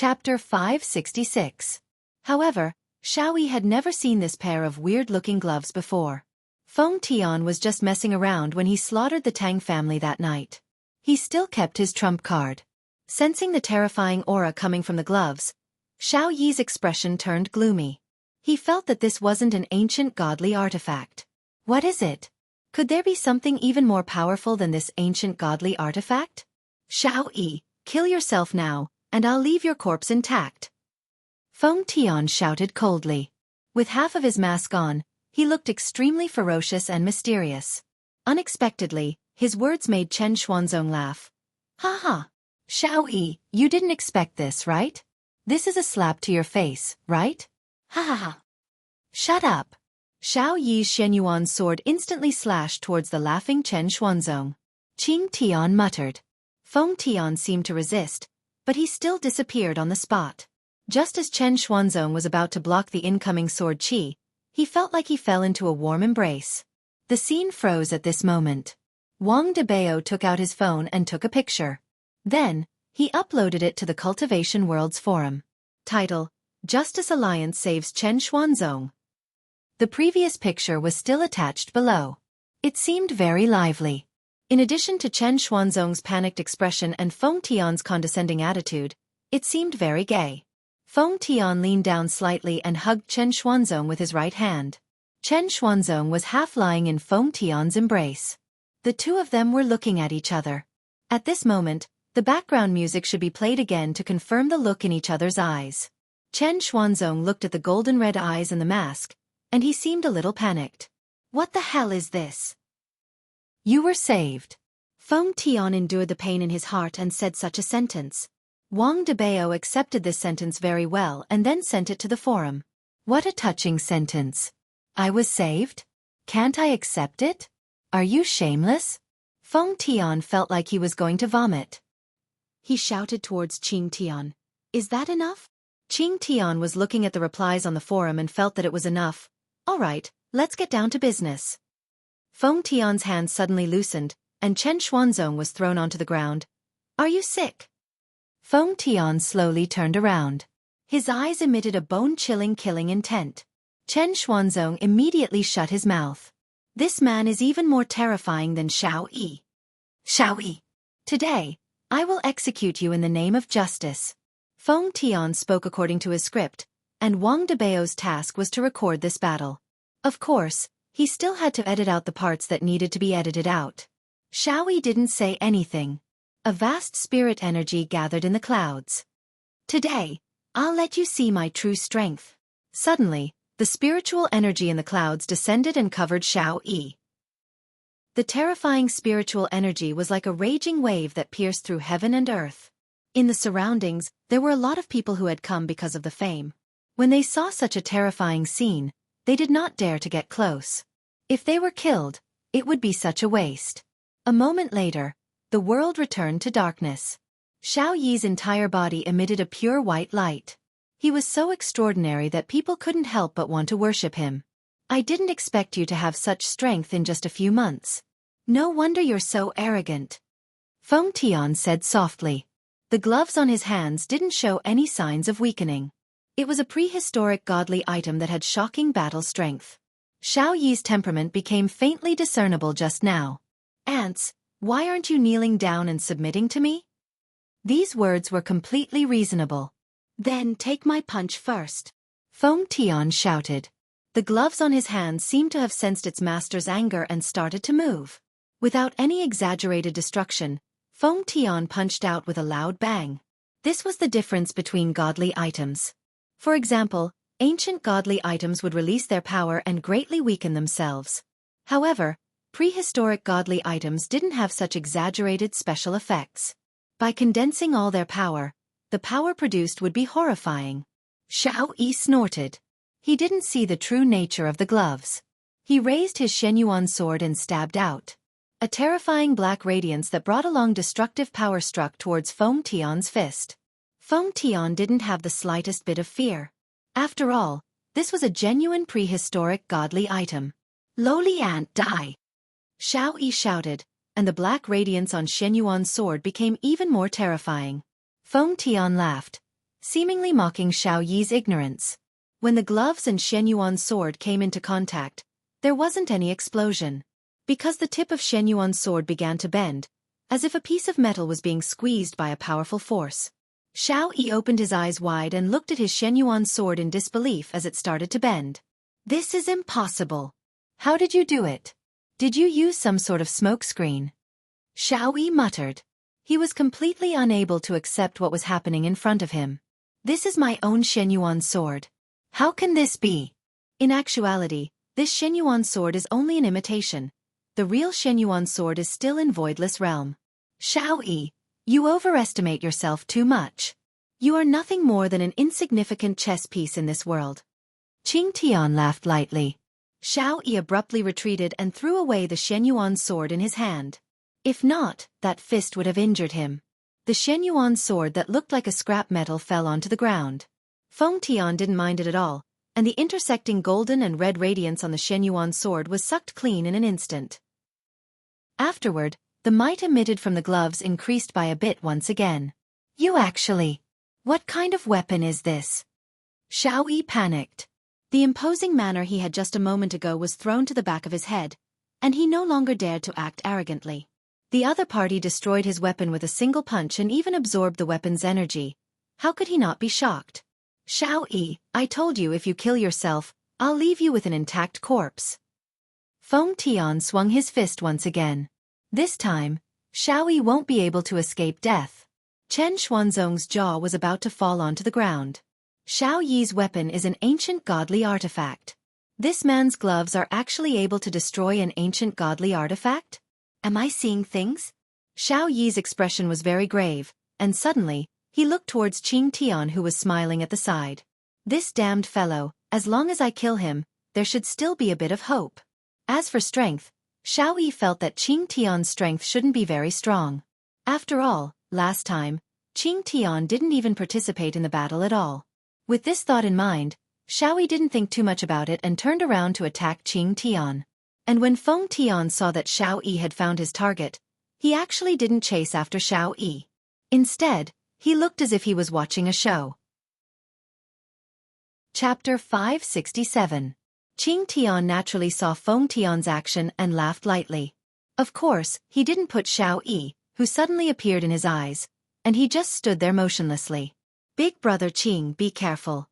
Chapter 566. However, Xiao Yi had never seen this pair of weird-looking gloves before. Feng Tian was just messing around when he slaughtered the Tang family that night. He still kept his trump card. Sensing the terrifying aura coming from the gloves, Xiao Yi's expression turned gloomy. He felt that this wasn't an ancient godly artifact. What is it? Could there be something even more powerful than this ancient godly artifact? Xiao Yi, kill yourself now, and I'll leave your corpse intact. Feng Tian shouted coldly. With half of his mask on, he looked extremely ferocious and mysterious. Unexpectedly, his words made Chen Xuanzong laugh. Ha ha! Xiao Yi, you didn't expect this, right? This is a slap to your face, right? Ha ha ha! Shut up! Xiao Yi's Shenyuan sword instantly slashed towards the laughing Chen Xuanzong. Qing Tian muttered. Feng Tian seemed to resist, but he still disappeared on the spot. Just as Chen Xuanzong was about to block the incoming sword qi, he felt like he fell into a warm embrace. The scene froze at this moment. Wang Debao took out his phone and took a picture. Then, he uploaded it to the Cultivation Worlds forum. Title: Justice Alliance saves Chen Xuanzong. The previous picture was still attached below. It seemed very lively. In addition to Chen Xuanzong's panicked expression and Feng Tian's condescending attitude, it seemed very gay. Feng Tian leaned down slightly and hugged Chen Xuanzong with his right hand. Chen Xuanzong was half lying in Feng Tian's embrace. The two of them were looking at each other. At this moment, the background music should be played again to confirm the look in each other's eyes. Chen Xuanzong looked at the golden red eyes and the mask, and he seemed a little panicked. What the hell is this? You were saved. Feng Tian endured the pain in his heart and said such a sentence. Wang Debao accepted this sentence very well and then sent it to the forum. What a touching sentence. I was saved? Can't I accept it? Are you shameless? Feng Tian felt like he was going to vomit. He shouted towards Qing Tian. Is that enough? Qing Tian was looking at the replies on the forum and felt that it was enough. All right, let's get down to business. Feng Tian's hand suddenly loosened, and Chen Xuanzong was thrown onto the ground. Are you sick? Feng Tian slowly turned around. His eyes emitted a bone-chilling killing intent. Chen Xuanzong immediately shut his mouth. This man is even more terrifying than Xiao Yi. Xiao Yi. Today, I will execute you in the name of justice. Feng Tian spoke according to his script, and Wang Debao's task was to record this battle. Of course, he still had to edit out the parts that needed to be edited out. Xiao Yi didn't say anything. A vast spirit energy gathered in the clouds. Today, I'll let you see my true strength. Suddenly, the spiritual energy in the clouds descended and covered Xiao Yi. The terrifying spiritual energy was like a raging wave that pierced through heaven and earth. In the surroundings, there were a lot of people who had come because of the fame. When they saw such a terrifying scene, they did not dare to get close. If they were killed, it would be such a waste. A moment later, the world returned to darkness. Xiao Yi's entire body emitted a pure white light. He was so extraordinary that people couldn't help but want to worship him. I didn't expect you to have such strength in just a few months. No wonder you're so arrogant. Feng Tian said softly. The gloves on his hands didn't show any signs of weakening. It was a prehistoric godly item that had shocking battle strength. Xiao Yi's temperament became faintly discernible just now. Ants, why aren't you kneeling down and submitting to me? These words were completely reasonable. Then take my punch first. Feng Tian shouted. The gloves on his hands seemed to have sensed its master's anger and started to move. Without any exaggerated destruction, Feng Tian punched out with a loud bang. This was the difference between godly items. For example, ancient godly items would release their power and greatly weaken themselves. However, prehistoric godly items didn't have such exaggerated special effects. By condensing all their power, the power produced would be horrifying. Xiao Yi snorted. He didn't see the true nature of the gloves. He raised his Shenyuan sword and stabbed out. A terrifying black radiance that brought along destructive power struck towards Feng Tian's fist. Feng Tian didn't have the slightest bit of fear. After all, this was a genuine prehistoric godly item. Lowly ant, die! Xiao Yi shouted, and the black radiance on Shenyuan's sword became even more terrifying. Feng Tian laughed. seemingly mocking Xiao Yi's ignorance. When the gloves and Shen Yuan's sword came into contact, there wasn't any explosion. Because the tip of Shen Yuan's sword began to bend, as if a piece of metal was being squeezed by a powerful force. Xiao Yi opened his eyes wide and looked at his Shen Yuan's sword in disbelief as it started to bend. This is impossible. How did you do it? Did you use some sort of smoke screen? Xiao Yi muttered. He was completely unable to accept what was happening in front of him. This is my own Shen Yuan sword. How can this be? In actuality, this Shen Yuan sword is only an imitation. The real Shen Yuan sword is still in Voidless Realm. Xiao Yi, you overestimate yourself too much. You are nothing more than an insignificant chess piece in this world. Qing Tian laughed lightly. Xiao Yi abruptly retreated and threw away the Shen Yuan sword in his hand. If not, that fist would have injured him. The Shen Yuan sword that looked like a scrap metal fell onto the ground. Feng Tian didn't mind it at all, and the intersecting golden and red radiance on the Shen Yuan sword was sucked clean in an instant. Afterward, the might emitted from the gloves increased by a bit once again. You actually... What kind of weapon is this? Xiao Yi panicked. The imposing manner he had just a moment ago was thrown to the back of his head, and he no longer dared to act arrogantly. The other party destroyed his weapon with a single punch and even absorbed the weapon's energy. How could he not be shocked? Xiao Yi, I told you if you kill yourself, I'll leave you with an intact corpse. Feng Tian swung his fist once again. This time, Xiao Yi won't be able to escape death. Chen Xuanzong's jaw was about to fall onto the ground. Xiao Yi's weapon is an ancient godly artifact. This man's gloves are actually able to destroy an ancient godly artifact? Am I seeing things? Xiao Yi's expression was very grave, and suddenly, he looked towards Qing Tian who was smiling at the side. This damned fellow, as long as I kill him, there should still be a bit of hope. As for strength, Xiao Yi felt that Qing Tian's strength shouldn't be very strong. After all, last time, Qing Tian didn't even participate in the battle at all. With this thought in mind, Xiao Yi didn't think too much about it and turned around to attack Qing Tian. And when Feng Tian saw that Xiao Yi had found his target, he actually didn't chase after Xiao Yi. Instead, he looked as if he was watching a show. Chapter 567. Qing Tian naturally saw Feng Tian's action and laughed lightly. Of course, he didn't put Xiao Yi, who suddenly appeared in his eyes, and he just stood there motionlessly. Big brother Qing, be careful.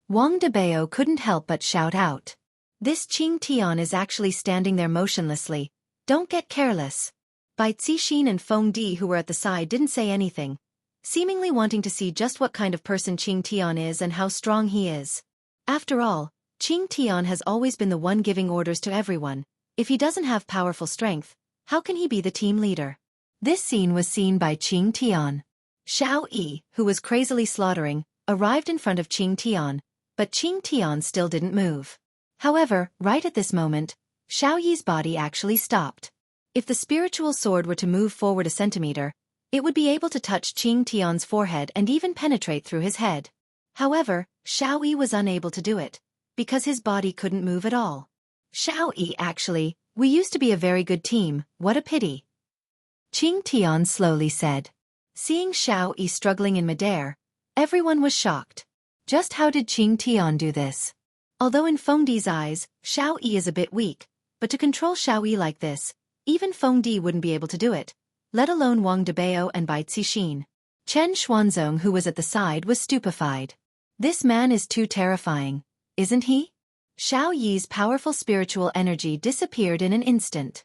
Wang Debao couldn't help but shout out. This Qing Tian is actually standing there motionlessly. Don't get careless. Bai Zixin and Feng Di who were at the side didn't say anything, seemingly wanting to see just what kind of person Qing Tian is and how strong he is. After all, Qing Tian has always been the one giving orders to everyone. If he doesn't have powerful strength, how can he be the team leader? This scene was seen by Qing Tian. Xiao Yi, who was crazily slaughtering, arrived in front of Qing Tian, but Qing Tian still didn't move. However, right at this moment, Xiao Yi's body actually stopped. If the spiritual sword were to move forward a centimeter, it would be able to touch Qing Tian's forehead and even penetrate through his head. However, Xiao Yi was unable to do it, because his body couldn't move at all. Xiao Yi actually, we used to be a very good team, what a pity. Qing Tian slowly said. Seeing Xiao Yi struggling in midair, everyone was shocked. Just how did Qing Tian do this? Although in Feng Di's eyes, Xiao Yi is a bit weak, but to control Xiao Yi like this, even Feng Di wouldn't be able to do it, let alone Wang Debao and Bai Zixin. Chen Xuanzong who was at the side was stupefied. This man is too terrifying, isn't he? Xiao Yi's powerful spiritual energy disappeared in an instant.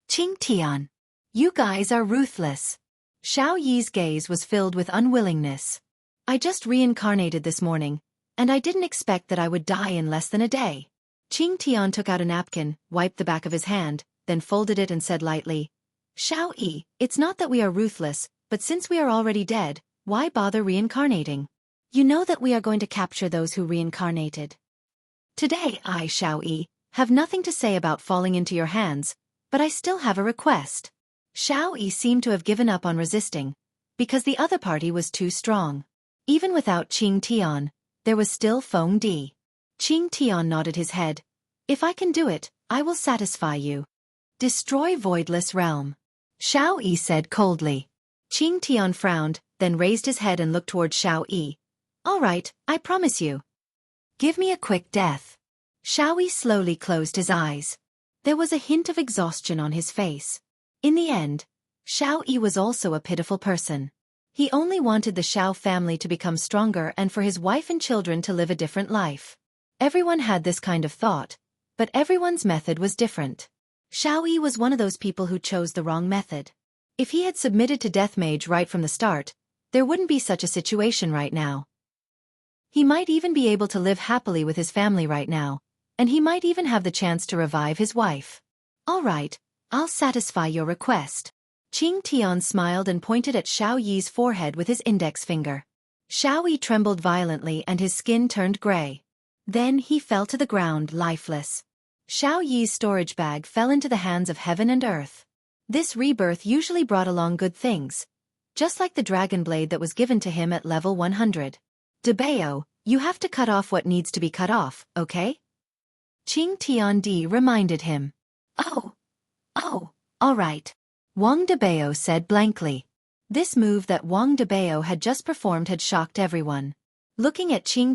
Qing Tian. You guys are ruthless. Xiao Yi's gaze was filled with unwillingness. I just reincarnated this morning, and I didn't expect that I would die in less than a day. Qing Tian took out a napkin, wiped the back of his hand, then folded it and said lightly, Xiao Yi, it's not that we are ruthless, but since we are already dead, why bother reincarnating? You know that we are going to capture those who reincarnated. Today I, Xiao Yi, have nothing to say about falling into your hands, but I still have a request. Xiao Yi seemed to have given up on resisting, because the other party was too strong. Even without Qing Tian, there was still Feng Di. Qing Tian nodded his head. If I can do it, I will satisfy you. Destroy Voidless Realm. Xiao Yi said coldly. Qing Tian frowned, then raised his head and looked toward Xiao Yi, All right, I promise you. Give me a quick death. Xiaoyi slowly closed his eyes. There was a hint of exhaustion on his face. In the end, Xiaoyi was also a pitiful person. He only wanted the Xiao family to become stronger and for his wife and children to live a different life. Everyone had this kind of thought, but everyone's method was different. Xiaoyi was one of those people who chose the wrong method. If he had submitted to death mage right from the start, there wouldn't be such a situation right now. He might even be able to live happily with his family right now, and he might even have the chance to revive his wife. All right, I'll satisfy your request. Qing Tian smiled and pointed at Xiao Yi's forehead with his index finger. Xiao Yi trembled violently and his skin turned gray. Then he fell to the ground lifeless. Xiao Yi's storage bag fell into the hands of heaven and earth. This rebirth usually brought along good things, just like the dragon blade that was given to him at level 100. Debao, you have to cut off what needs to be cut off, okay? Qing Tiandi reminded him. Oh, all right. Wang Debao said blankly. This move that Wang Debao had just performed had shocked everyone. Looking at Qing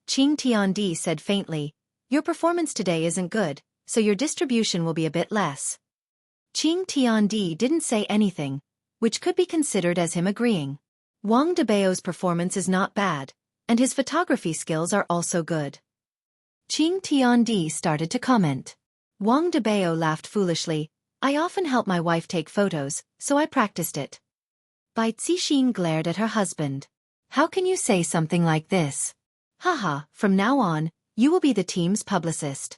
Tiandi said faintly, your performance today isn't good, so your distribution will be a bit less. Qing Tiandi didn't say anything, which could be considered as him agreeing. Wang Debao's performance is not bad, and his photography skills are also good. Qing Tiandi started to comment. Wang Debao laughed foolishly. I often help my wife take photos, so I practiced it. Bai Zixin glared at her husband. How can you say something like this? Haha, from now on, you will be the team's publicist.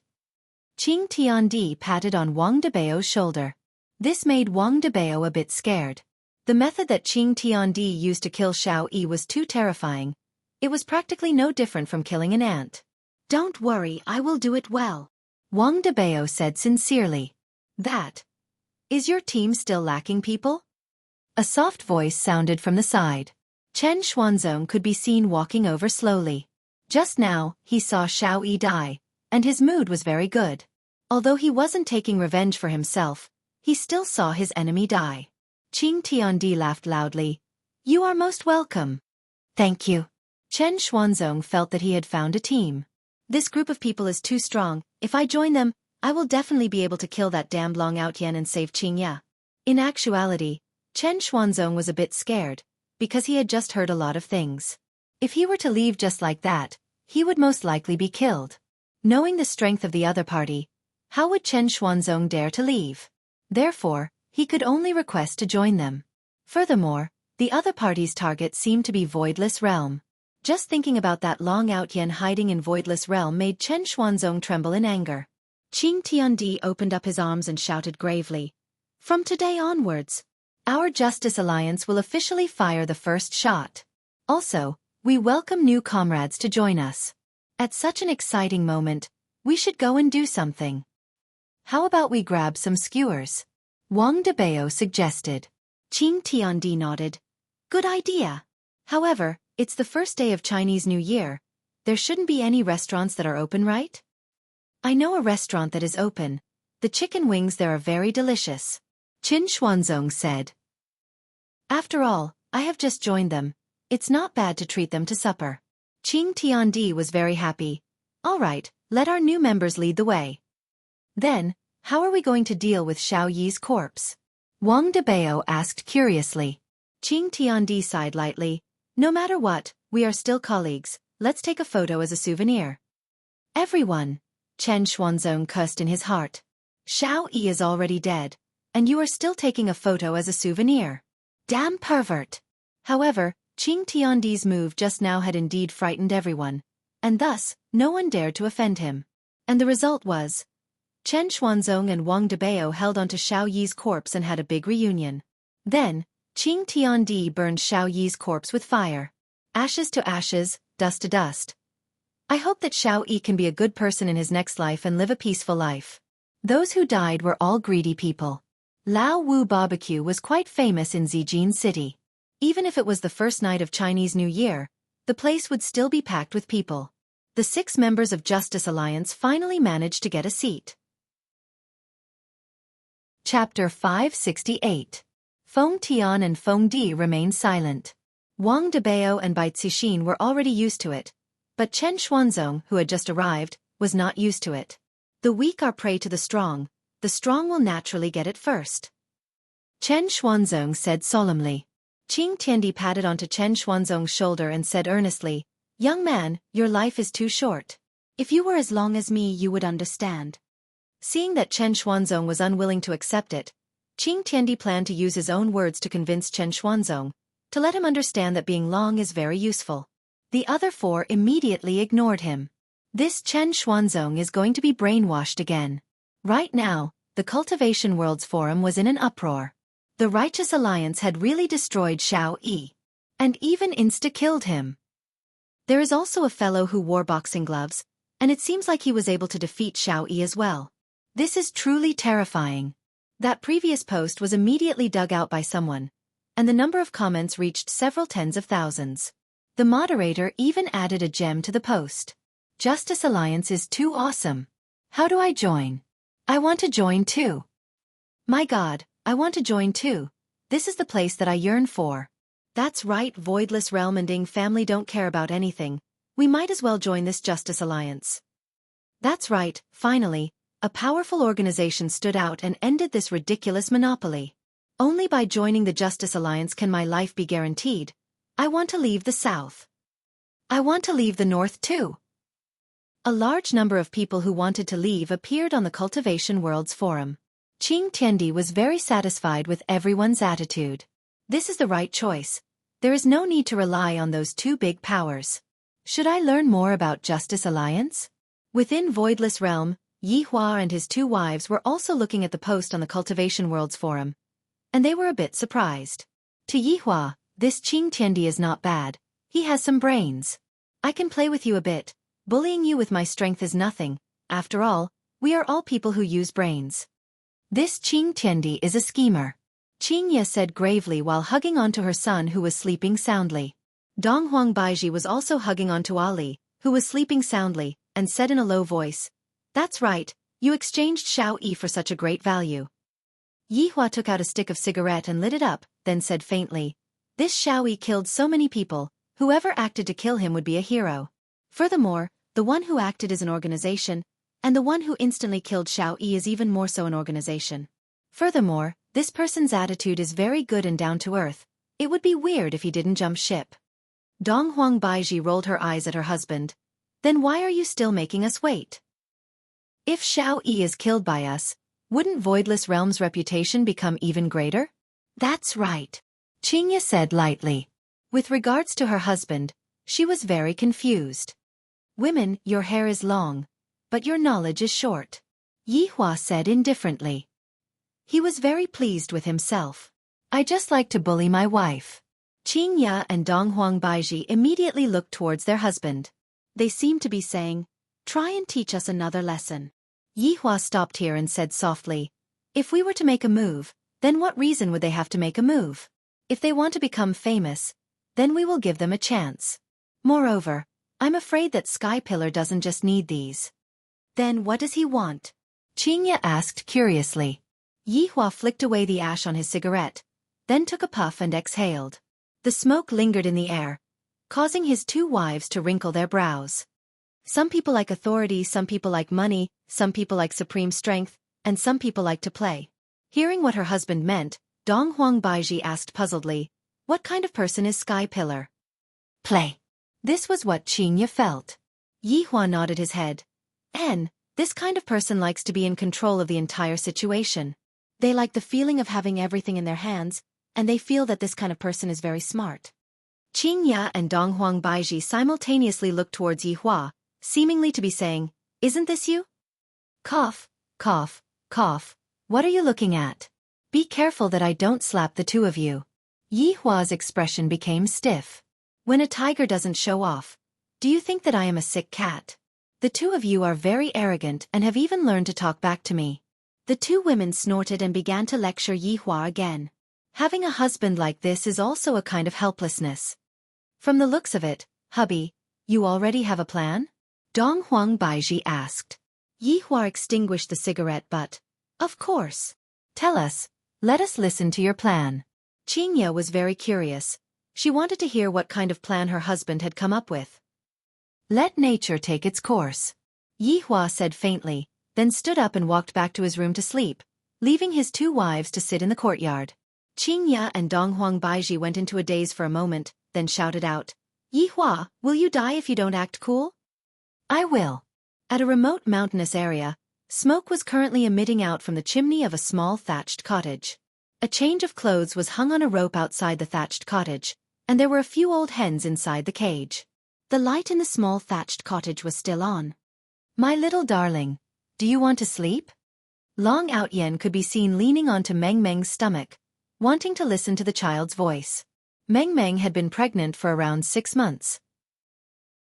Qing Tiandi patted on Wang Debao's shoulder. This made Wang Debao a bit scared. The method that Qing Tiandi used to kill Xiao Yi was too terrifying. It was practically no different from killing an ant. Don't worry, I will do it well. Wang Debao said sincerely. That. Is your team still lacking people? A soft voice sounded from the side. Chen Xuanzong could be seen walking over slowly. Just now, he saw Xiao Yi die, and his mood was very good. Although he wasn't taking revenge for himself, he still saw his enemy die. Qing Tiandi laughed loudly. You are most welcome. Thank you. Chen Xuanzong felt that he had found a team. This group of people is too strong. If I join them, I will definitely be able to kill that damned Long Outyan and save Qingya. In actuality, Chen Xuanzong was a bit scared, because he had just heard a lot of things. If he were to leave just like that, he would most likely be killed. Knowing the strength of the other party, how would Chen Xuanzong dare to leave? Therefore, he could only request to join them. Furthermore, the other party's target seemed to be Voidless Realm. Just thinking about that Long Outyan hiding in Voidless Realm made Chen Xuanzong tremble in anger. Qing Tiandi opened up his arms and shouted gravely. From today onwards, our Justice Alliance will officially fire the first shot. Also, we welcome new comrades to join us. At such an exciting moment, we should go and do something. How about we grab some skewers? Wang Debao suggested. Qing Tiandi nodded. Good idea. However, it's the first day of Chinese New Year. There shouldn't be any restaurants that are open, right? I know a restaurant that is open. The chicken wings there are very delicious. Qin Xuanzong said. After all, I have just joined them. It's not bad to treat them to supper. Qing Tiandi was very happy. All right, let our new members lead the way. Then, how are we going to deal with Xiao Yi's corpse? Wang Debao asked curiously. Qing Tiandi sighed lightly. No matter what, we are still colleagues. Let's take a photo as a souvenir. Everyone. Chen Xuanzong cursed in his heart. Xiao Yi is already dead, and you are still taking a photo as a souvenir. Damn pervert. However, Qing Tiandi's move just now had indeed frightened everyone, and thus, no one dared to offend him. And the result was, Chen Xuanzong and Wang Debao held onto Xiao Yi's corpse and had a big reunion. Then, Qing Tiandi burned Xiao Yi's corpse with fire. Ashes to ashes, dust to dust. I hope that Xiao Yi can be a good person in his next life and live a peaceful life. Those who died were all greedy people. Lao Wu Barbecue was quite famous in Zijin City. Even if it was the first night of Chinese New Year, the place would still be packed with people. The 6 members of Justice Alliance finally managed to get a seat. Chapter 568. Feng Tian and Feng Di remained silent. Wang Debao and Bai Cixin were already used to it, but Chen Xuanzong, who had just arrived, was not used to it. The weak are prey to the strong will naturally get it first. Chen Xuanzong said solemnly. Qing Tiandi patted onto Chen Xuanzong's shoulder and said earnestly, "Young man, your life is too short. If you were as long as me you would understand." Seeing that Chen Xuanzong was unwilling to accept it, Qing Tiandi planned to use his own words to convince Chen Xuanzong, to let him understand that being long is very useful. The other four immediately ignored him. This Chen Xuanzong is going to be brainwashed again. Right now, the Cultivation Worlds Forum was in an uproar. The Righteous Alliance had really destroyed Xiao Yi, and even insta-killed him. There is also a fellow who wore boxing gloves, and it seems like he was able to defeat Xiao Yi as well. This is truly terrifying. That previous post was immediately dug out by someone, and the number of comments reached several tens of thousands. The moderator even added a gem to the post. Justice Alliance is too awesome. How do I join? I want to join too. My God, I want to join too. This is the place that I yearn for. That's right, Voidless Realm and Ding family don't care about anything. We might as well join this Justice Alliance. That's right, finally, a powerful organization stood out and ended this ridiculous monopoly. Only by joining the Justice Alliance can my life be guaranteed. I want to leave the South. I want to leave the North too. A large number of people who wanted to leave appeared on the Cultivation Worlds Forum. Qing Tiandi was very satisfied with everyone's attitude. This is the right choice. There is no need to rely on those two big powers. Should I learn more about Justice Alliance? Within Voidless Realm, Yi Hua and his two wives were also looking at the post on the Cultivation Worlds Forum, and they were a bit surprised. To Yi Hua, this Qing Tiandi is not bad. He has some brains. I can play with you a bit. Bullying you with my strength is nothing. After all, we are all people who use brains. This Qing Tiandi is a schemer. Qing Ye said gravely while hugging onto her son who was sleeping soundly. Donghuang Baiji was also hugging onto Ali, who was sleeping soundly, and said in a low voice, "That's right, you exchanged Xiao Yi for such a great value." Yi Hua took out a stick of cigarette and lit it up, then said faintly, "This Xiao Yi killed so many people, whoever acted to kill him would be a hero. Furthermore, the one who acted is an organization, and the one who instantly killed Xiao Yi is even more so an organization. Furthermore, this person's attitude is very good and down to earth. It would be weird if he didn't jump ship." Donghuang Baiji rolled her eyes at her husband. "Then why are you still making us wait? If Xiao Yi is killed by us, wouldn't Voidless Realm's reputation become even greater?" "That's right," Qing Ye said lightly. With regards to her husband, she was very confused. "Women, your hair is long, but your knowledge is short," Yi Hua said indifferently. He was very pleased with himself. "I just like to bully my wife." Qing Ya and Donghuang Baiji immediately looked towards their husband. They seemed to be saying, "Try and teach us another lesson." Yi Hua stopped here and said softly, "If we were to make a move, then what reason would they have to make a move? If they want to become famous, then we will give them a chance. Moreover, I'm afraid that Sky Pillar doesn't just need these." "Then what does he want?" Qing Ye asked curiously. Yi Hua flicked away the ash on his cigarette, then took a puff and exhaled. The smoke lingered in the air, causing his two wives to wrinkle their brows. Some people like authority, some people like money, some people like supreme strength, and some people like to play. Hearing what her husband meant, Donghuang Baiji asked puzzledly, "What kind of person is Sky Pillar?" "Play." This was what Qing Ye felt. Yi Hua nodded his head. This kind of person likes to be in control of the entire situation. They like the feeling of having everything in their hands, and they feel that this kind of person is very smart." Qing Ya and Donghuang Baiji simultaneously looked towards Yi Hua, seemingly to be saying, "Isn't this you?" Cough, cough, cough. "What are you looking at? Be careful that I don't slap the two of you." Yi Hua's expression became stiff. "When a tiger doesn't show off, do you think that I am a sick cat? The two of you are very arrogant and have even learned to talk back to me." The two women snorted and began to lecture Yi Hua again. Having a husband like this is also a kind of helplessness. "From the looks of it, hubby, you already have a plan?" Donghuang Baiji asked. Yi Hua extinguished the cigarette butt. "Of course. Tell us, let us listen to your plan." Qing Ye was very curious. She wanted to hear what kind of plan her husband had come up with. Let nature take its course, Yi Hua said faintly, then stood up and walked back to his room to sleep, leaving his two wives to sit in the courtyard. Qing Ya and Donghuang Baiji went into a daze for a moment, then shouted out, Yi Hua, will you die if you don't act cool? I will. At a remote mountainous area, smoke was currently emitting out from the chimney of a small thatched cottage. A change of clothes was hung on a rope outside the thatched cottage, and there were a few old hens inside the cage. The light in the small thatched cottage was still on. My little darling, do you want to sleep? Long Outyen could be seen leaning onto Meng Meng's stomach, wanting to listen to the child's voice. Meng Meng had been pregnant for around 6 months.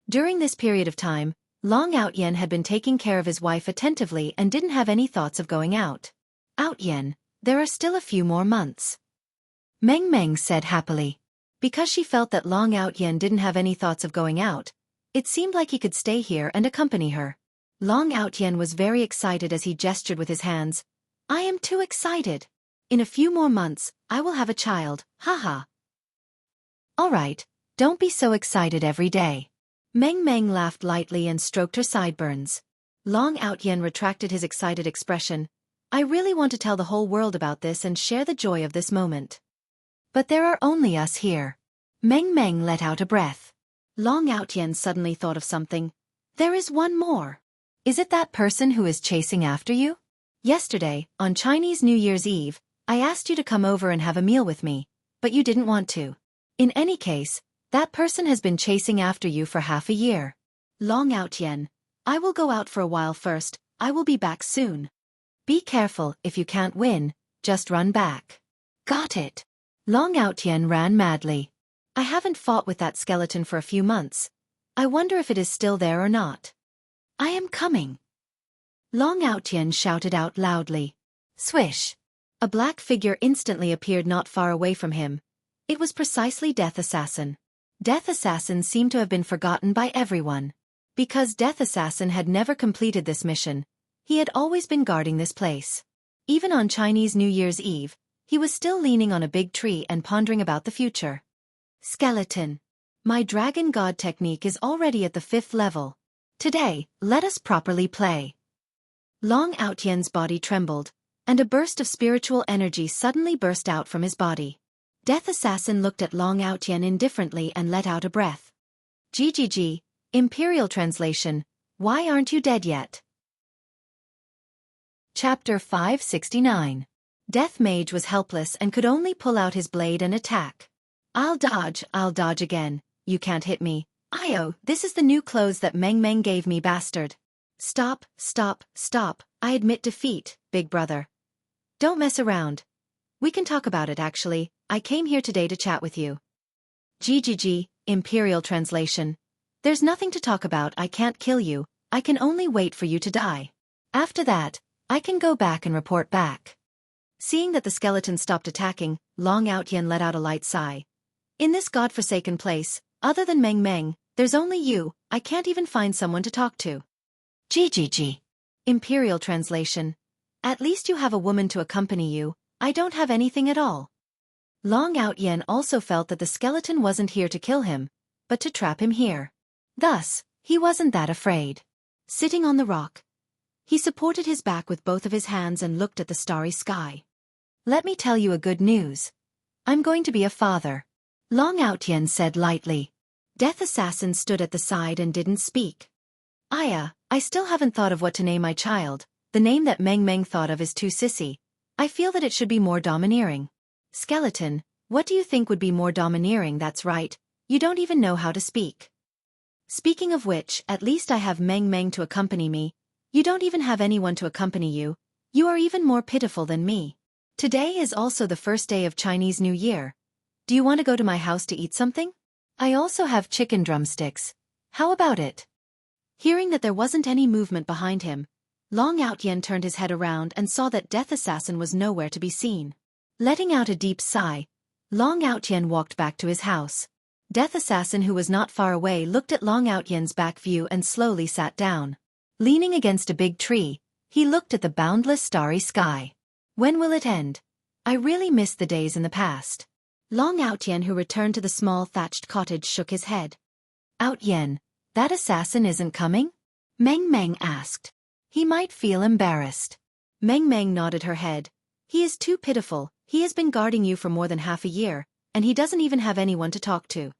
During this period of time, Long Outyen had been taking care of his wife attentively and didn't have any thoughts of going out. Outyen, there are still a few more months, Meng Meng said happily. Because she felt that Long Outyen didn't have any thoughts of going out, it seemed like he could stay here and accompany her. Long Outyen was very excited as he gestured with his hands. I am too excited. In a few more months, I will have a child, haha. All right, don't be so excited every day. Meng Meng laughed lightly and stroked her sideburns. Long Outyen retracted his excited expression. I really want to tell the whole world about this and share the joy of this moment. But there are only us here. Meng Meng let out a breath. Long Outyen suddenly thought of something. There is one more. Is it that person who is chasing after you? Yesterday, on Chinese New Year's Eve, I asked you to come over and have a meal with me, but you didn't want to. In any case, that person has been chasing after you for half a year. Long Outyen, I will go out for a while first, I will be back soon. Be careful, if you can't win, just run back. Got it. Long Outyen ran madly. I haven't fought with that skeleton for a few months. I wonder if it is still there or not. I am coming. Long Outyen shouted out loudly. Swish. A black figure instantly appeared not far away from him. It was precisely Death Assassin. Death Assassin seemed to have been forgotten by everyone. Because Death Assassin had never completed this mission, he had always been guarding this place. Even on Chinese New Year's Eve, he was still leaning on a big tree and pondering about the future. Skeleton. My Dragon God technique is already at the 5th level. Today, let us properly play. Long Outyen's body trembled, and a burst of spiritual energy suddenly burst out from his body. Death Assassin looked at Long Outyen indifferently and let out a breath. GGG, Imperial Translation, why aren't you dead yet? Chapter 569. Death Mage was helpless and could only pull out his blade and attack. I'll dodge again, you can't hit me. Io, this is the new clothes that Meng Meng gave me, bastard. Stop, I admit defeat, big brother. Don't mess around. We can talk about it actually, I came here today to chat with you. GGG, Imperial Translation. There's nothing to talk about, I can't kill you, I can only wait for you to die. After that, I can go back and report back. Seeing that the skeleton stopped attacking, Long Outyen let out a light sigh. In this godforsaken place, other than Meng Meng, there's only you, I can't even find someone to talk to. GGG. Imperial Translation. At least you have a woman to accompany you, I don't have anything at all. Long Outyen also felt that the skeleton wasn't here to kill him, but to trap him here. Thus, he wasn't that afraid. Sitting on the rock, he supported his back with both of his hands and looked at the starry sky. Let me tell you a good news. I'm going to be a father. Long Outyen said lightly. Death Assassin stood at the side and didn't speak. Aya, I still haven't thought of what to name my child. The name that Meng Meng thought of is too sissy. I feel that it should be more domineering. Skeleton, what do you think would be more domineering? That's right, you don't even know how to speak. Speaking of which, at least I have Meng Meng to accompany me. You don't even have anyone to accompany you. You are even more pitiful than me. Today is also the first day of Chinese New Year. Do you want to go to my house to eat something? I also have chicken drumsticks. How about it? Hearing that there wasn't any movement behind him, Long Outyen turned his head around and saw that Death Assassin was nowhere to be seen. Letting out a deep sigh, Long Outyen walked back to his house. Death Assassin, who was not far away, looked at Long Outyen's back view and slowly sat down. Leaning against a big tree, he looked at the boundless starry sky. When will it end? I really miss the days in the past. Long Outyen, who returned to the small thatched cottage, shook his head. Outyen, that assassin isn't coming? Meng Meng asked. He might feel embarrassed. Meng Meng nodded her head. He is too pitiful, he has been guarding you for more than half a year, and he doesn't even have anyone to talk to.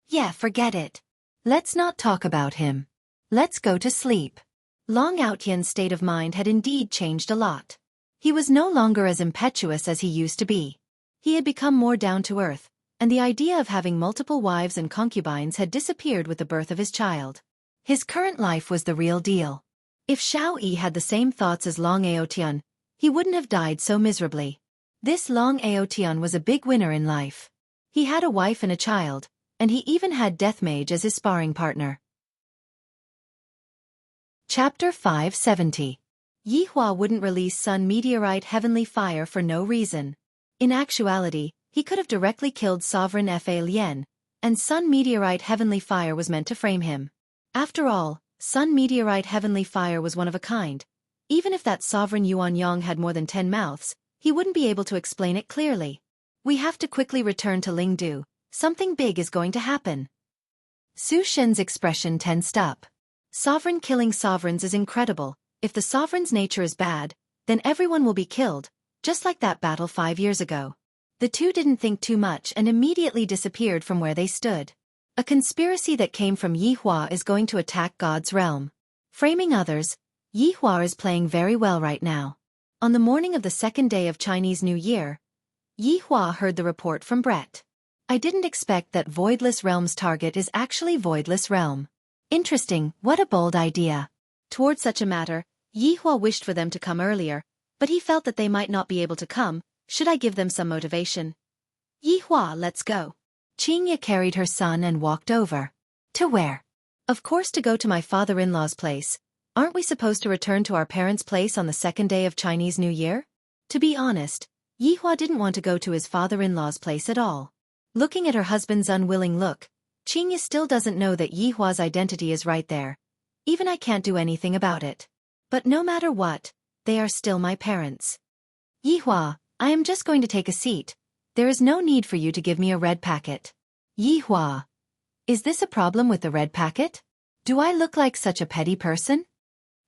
Yeah, forget it. Let's not talk about him. Let's go to sleep. Long Outyen's state of mind had indeed changed a lot. He was no longer as impetuous as he used to be. He had become more down to earth, and the idea of having multiple wives and concubines had disappeared with the birth of his child. His current life was the real deal. If Xiao Yi had the same thoughts as Long Aotian, he wouldn't have died so miserably. This Long Aotian was a big winner in life. He had a wife and a child, and he even had Death Mage as his sparring partner. Chapter 570. Yi Hua wouldn't release Sun Meteorite Heavenly Fire for no reason. In actuality, he could have directly killed Sovereign Fa Lien, and Sun Meteorite Heavenly Fire was meant to frame him. After all, Sun Meteorite Heavenly Fire was one of a kind. Even if that Sovereign Yuan Yang had more than 10 mouths, he wouldn't be able to explain it clearly. We have to quickly return to Lingdu. Something big is going to happen. Su Shen's expression tensed up. Sovereign killing sovereigns is incredible. If the sovereign's nature is bad, then everyone will be killed, just like that battle 5 years ago. The two didn't think too much and immediately disappeared from where they stood. A conspiracy that came from Yi Hua is going to attack God's realm. Framing others, Yi Hua is playing very well right now. On the morning of the second day of Chinese New Year, Yi Hua heard the report from Brett. I didn't expect that Voidless Realm's target is actually Voidless Realm. Interesting, what a bold idea. Towards such a matter, Yi Hua wished for them to come earlier, but he felt that they might not be able to come. Should I give them some motivation? Yi Hua, let's go. Qingye carried her son and walked over. To where? Of course, to go to my father-in-law's place. Aren't we supposed to return to our parents' place on the second day of Chinese New Year? To be honest, Yi Hua didn't want to go to his father-in-law's place at all. Looking at her husband's unwilling look, Qingye still doesn't know that Yi Hua's identity is right there. Even I can't do anything about it. But no matter what, they are still my parents. Yi Hua, I am just going to take a seat. There is no need for you to give me a red packet. Yi Hua. Is this a problem with the red packet? Do I look like such a petty person?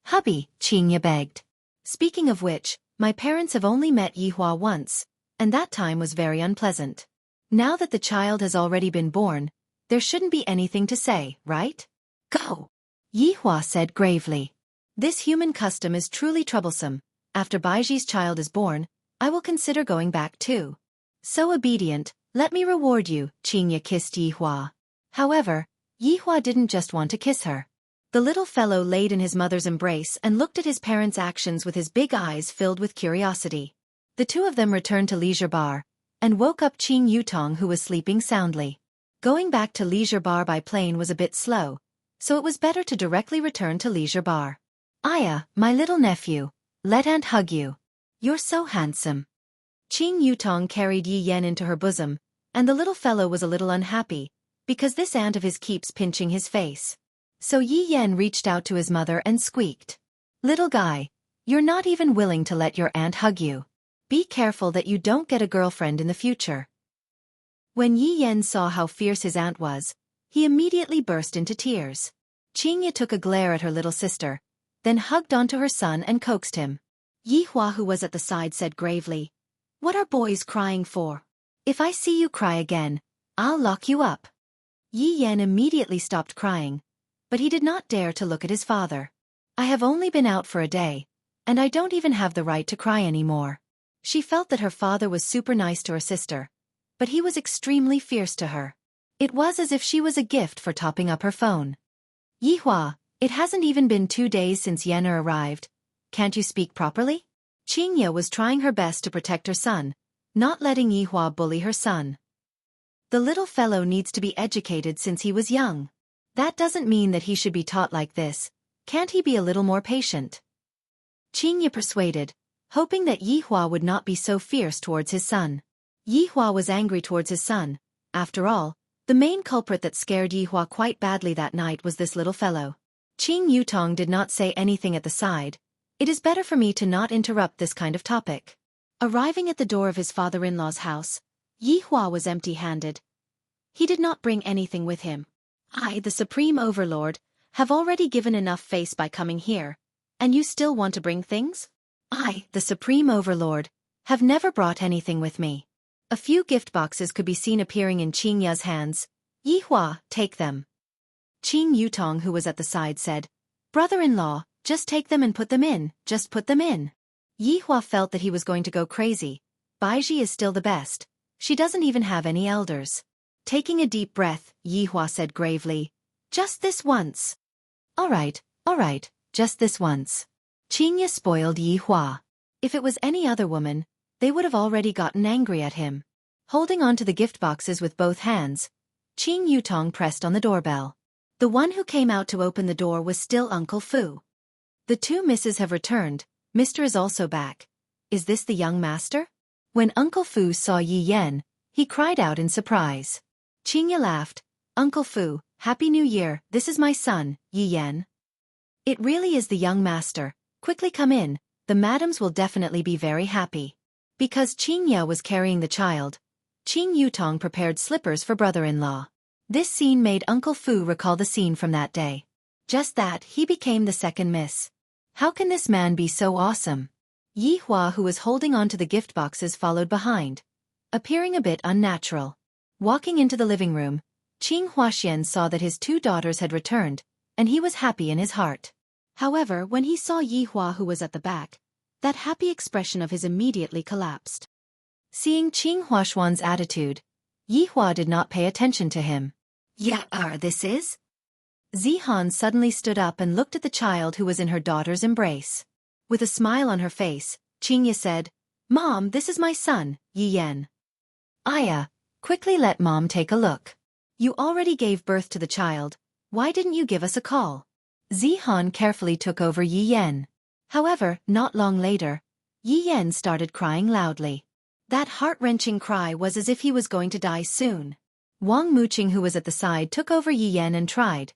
Hubby, Qingye begged. Speaking of which, my parents have only met Yi Hua once, and that time was very unpleasant. Now that the child has already been born, there shouldn't be anything to say, right? Go! Yi Hua said gravely. This human custom is truly troublesome. After Baiji's child is born, I will consider going back too. So obedient, let me reward you, Qingye kissed Yi Hua. However, Yi Hua didn't just want to kiss her. The little fellow laid in his mother's embrace and looked at his parents' actions with his big eyes filled with curiosity. The two of them returned to Leisure Bar, and woke up Qing Yutong, who was sleeping soundly. Going back to Leisure Bar by plane was a bit slow, so it was better to directly return to Leisure Bar. Aya, my little nephew, let Aunt hug you. You're so handsome. Qing Yutong carried Yi Yen into her bosom, and the little fellow was a little unhappy, because this aunt of his keeps pinching his face. So Yi Yen reached out to his mother and squeaked. Little guy, you're not even willing to let your aunt hug you. Be careful that you don't get a girlfriend in the future. When Yi Yen saw how fierce his aunt was, he immediately burst into tears. Qingye took a glare at her little sister, then hugged onto her son and coaxed him. Yi Hua, who was at the side, said gravely, What are boys crying for? If I see you cry again, I'll lock you up. Yi Yen immediately stopped crying, but he did not dare to look at his father. I have only been out for a day, and I don't even have the right to cry anymore. She felt that her father was super nice to her sister, but he was extremely fierce to her. It was as if she was a gift for topping up her phone. Yi Hua, it hasn't even been 2 days since Yenner arrived. Can't you speak properly? Qingye was trying her best to protect her son, not letting Yi Hua bully her son. The little fellow needs to be educated since he was young. That doesn't mean that he should be taught like this. Can't he be a little more patient? Qingye persuaded, hoping that Yi Hua would not be so fierce towards his son. Yi Hua was angry towards his son. After all, the main culprit that scared Yi Hua quite badly that night was this little fellow. Qing Yutong did not say anything at the side. It is better for me to not interrupt this kind of topic. Arriving at the door of his father-in-law's house, Yi Hua was empty-handed. He did not bring anything with him. I, the Supreme Overlord, have already given enough face by coming here, and you still want to bring things? I, the Supreme Overlord, have never brought anything with me. A few gift boxes could be seen appearing in Qing Ya's hands. Yi Hua, take them. Qing Yutong, who was at the side, said, Brother-in-law, just take them and put them in, just put them in. Yi Hua felt that he was going to go crazy. Baiji is still the best. She doesn't even have any elders. Taking a deep breath, Yi Hua said gravely, just this once. All right, just this once. Qing Ya spoiled Yi Hua. If it was any other woman, they would have already gotten angry at him. Holding on to the gift boxes with both hands, Qing Yutong pressed on the doorbell. The one who came out to open the door was still Uncle Fu. The two misses have returned, Mr. is also back. Is this the young master? When Uncle Fu saw Yi Yan, he cried out in surprise. Qing Ya laughed, Uncle Fu, Happy New Year, this is my son, Yi Yan. It really is the young master, quickly come in, the madams will definitely be very happy. Because Qing Ya was carrying the child, Qing Yutong prepared slippers for brother-in-law. This scene made Uncle Fu recall the scene from that day. Just that, he became the second miss. How can this man be so awesome? Yi Hua, who was holding on to the gift boxes, followed behind, appearing a bit unnatural. Walking into the living room, Qing Huaxian saw that his two daughters had returned, and he was happy in his heart. However, when he saw Yi Hua, who was at the back, that happy expression of his immediately collapsed. Seeing Qing Huaxuan's attitude, Yi Hua did not pay attention to him. This is? Zihan suddenly stood up and looked at the child who was in her daughter's embrace. With a smile on her face, Qing Ya said, Mom, this is my son, Yi Yan. Aya, quickly let Mom take a look. You already gave birth to the child, why didn't you give us a call? Zihan carefully took over Yi Yan. However, not long later, Yi Yan started crying loudly. That heart-wrenching cry was as if he was going to die soon. Wang Muqing, who was at the side, took over Yi Yan and tried,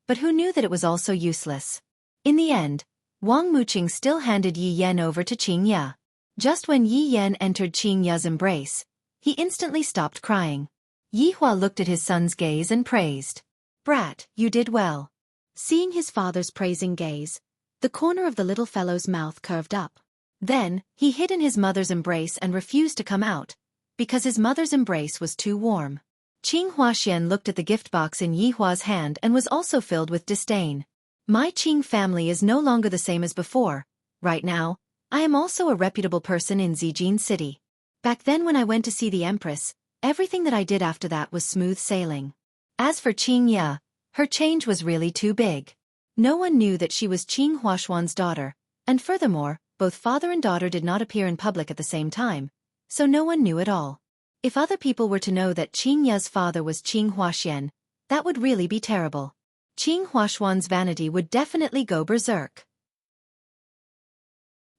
but who knew that it was also useless. In the end, Wang Muqing still handed Yi Yan over to Qing Ya. Just when Yi Yan entered Qing Ya's embrace, he instantly stopped crying. Yi Hua looked at his son's gaze and praised. Brat, you did well. Seeing his father's praising gaze, the corner of the little fellow's mouth curved up. Then, he hid in his mother's embrace and refused to come out, because his mother's embrace was too warm. Qing Huaxian looked at the gift box in Yi Hua's hand and was also filled with disdain. My Qing family is no longer the same as before. Right now, I am also a reputable person in Zijin City. Back then when I went to see the Empress, everything that I did after that was smooth sailing. As for Qing Ya, her change was really too big. No one knew that she was Qing Huaxuan's daughter, and furthermore, both father and daughter did not appear in public at the same time, so no one knew at all. If other people were to know that Qing Ya's father was Qing Huaxian, that would really be terrible. Qing Huaxuan's vanity would definitely go berserk.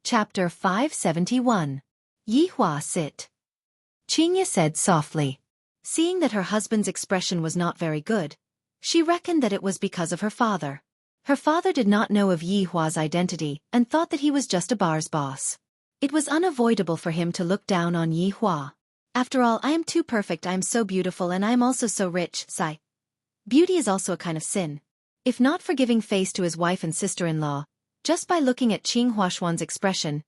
Chapter 571. Yi Hua sit. Qing Ya said softly. Seeing that her husband's expression was not very good, she reckoned that it was because of her father. Her father did not know of Yi Hua's identity and thought that he was just a bar's boss. It was unavoidable for him to look down on Yi Hua. After all, I am too perfect, I am so beautiful, and I am also so rich, sigh. Beauty is also a kind of sin. If not for giving face to his wife and sister-in-law, just by looking at Qing Huaxuan's expression,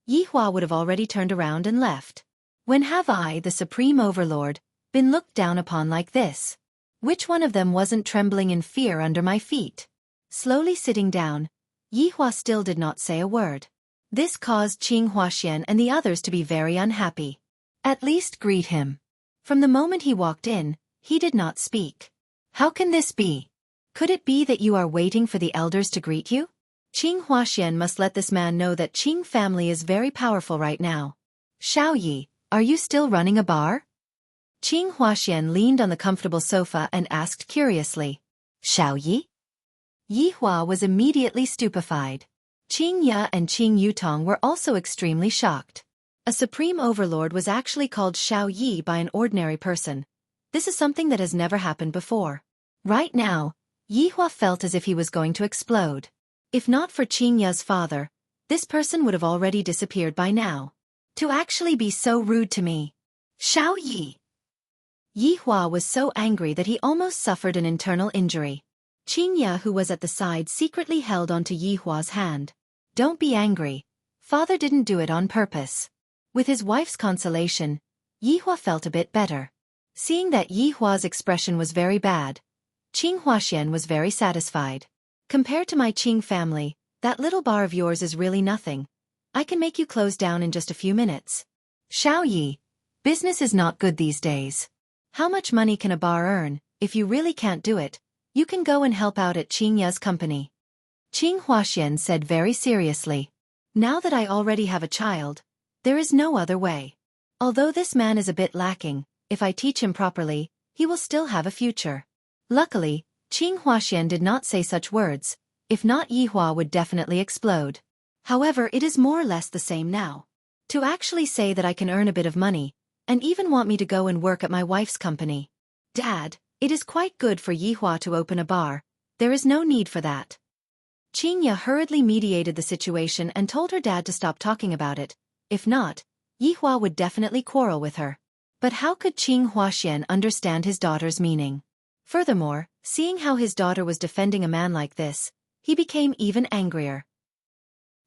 Yi Hua would have already turned around and left. When have I, the Supreme Overlord, been looked down upon like this? Which one of them wasn't trembling in fear under my feet? Slowly sitting down, Yi Hua still did not say a word. This caused Qing Huaxian and the others to be very unhappy. At least greet him. From the moment he walked in, he did not speak. How can this be? Could it be that you are waiting for the elders to greet you? Qing Huaxian must let this man know that Qing family is very powerful right now. Xiao Yi, are you still running a bar? Qing Huaxian leaned on the comfortable sofa and asked curiously. Xiao Yi? Yi Hua was immediately stupefied. Qing Ya and Qing Yutong were also extremely shocked. A supreme overlord was actually called Xiao Yi by an ordinary person. This is something that has never happened before. Right now, Yi Hua felt as if he was going to explode. If not for Qing Ya's father, this person would have already disappeared by now. To actually be so rude to me. Xiao Yi! Yi Hua was so angry that he almost suffered an internal injury. Qing Ya, who was at the side, secretly held onto Yi Hua's hand. Don't be angry. Father didn't do it on purpose. With his wife's consolation, Yi Hua felt a bit better. Seeing that Yi Hua's expression was very bad, Qing Huaxian was very satisfied. Compared to my Qing family, that little bar of yours is really nothing. I can make you close down in just a few minutes. Xiao Yi, business is not good these days. How much money can a bar earn? If you really can't do it, you can go and help out at Qing Ya's company. Qing Huaxian said very seriously. Now that I already have a child, there is no other way. Although this man is a bit lacking, if I teach him properly, he will still have a future. Luckily, Qing Huaxian did not say such words. If not, Yi Hua would definitely explode. However, it is more or less the same now. To actually say that I can earn a bit of money, and even want me to go and work at my wife's company. Dad, it is quite good for Yi Hua to open a bar. There is no need for that. Qing Ya hurriedly mediated the situation and told her dad to stop talking about it. If not, Yi Hua would definitely quarrel with her. But how could Qing Huaxian understand his daughter's meaning? Furthermore, seeing how his daughter was defending a man like this, he became even angrier.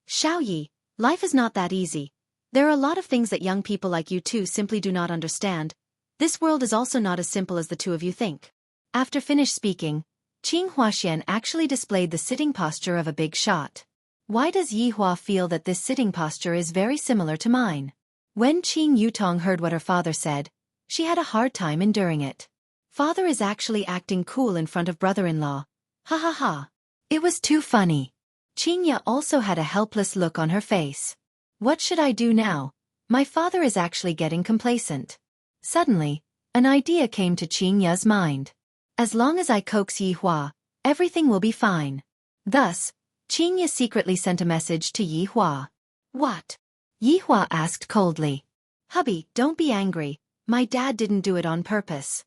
Xiao Yi, life is not that easy. There are a lot of things that young people like you two simply do not understand. This world is also not as simple as the two of you think. After finished speaking, Qing Huaxian actually displayed the sitting posture of a big shot. Why does Yi Hua feel that this sitting posture is very similar to mine? When Qing Yutong heard what her father said, she had a hard time enduring it. Father is actually acting cool in front of brother-in-law. Ha ha ha. It was too funny. Qing Ya also had a helpless look on her face. What should I do now? My father is actually getting complacent. Suddenly, an idea came to Qing Ya's mind. As long as I coax Yi Hua, everything will be fine. Thus, Qing Ya secretly sent a message to Yi Hua. What? Yi Hua asked coldly. Hubby, don't be angry. My dad didn't do it on purpose.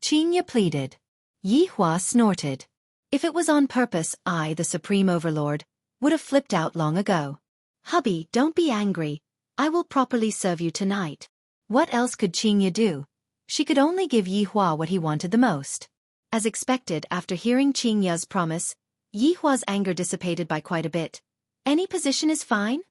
Qing Ya pleaded. Yi Hua snorted. If it was on purpose, I, the Supreme Overlord, would have flipped out long ago. Hubby, don't be angry. I will properly serve you tonight. What else could Qing Ya do? She could only give Yi Hua what he wanted the most. As expected, after hearing Qing Ya's promise, Yi Hua's anger dissipated by quite a bit. Any position is fine?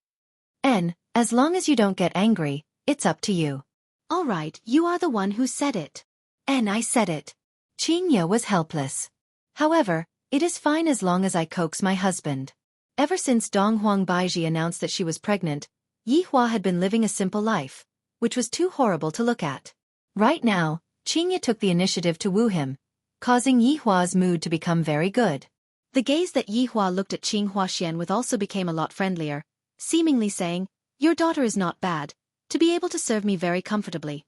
As long as you don't get angry, it's up to you. All right, you are the one who said it. I said it. Qing Ya was helpless. However, it is fine as long as I coax my husband. Ever since Dong Huang Baiji announced that she was pregnant, Yi Hua had been living a simple life, which was too horrible to look at. Right now, Qing Ya took the initiative to woo him, causing Yi Hua's mood to become very good. The gaze that Yi Hua looked at Qing Huaxian with also became a lot friendlier, seemingly saying, your daughter is not bad, to be able to serve me very comfortably.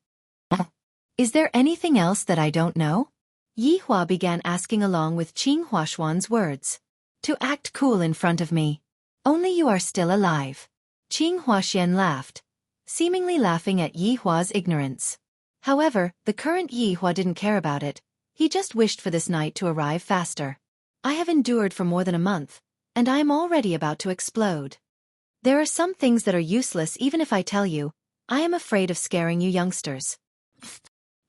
Is there anything else that I don't know? Yi Hua began asking along with Qing Huaxuan's words. To act cool in front of me. Only you are still alive. Qing Huaxian laughed, seemingly laughing at Yi Hua's ignorance. However, the current Yi Hua didn't care about it. He just wished for this night to arrive faster. I have endured for more than a month, and I am already about to explode. There are some things that are useless even if I tell you. I am afraid of scaring you youngsters.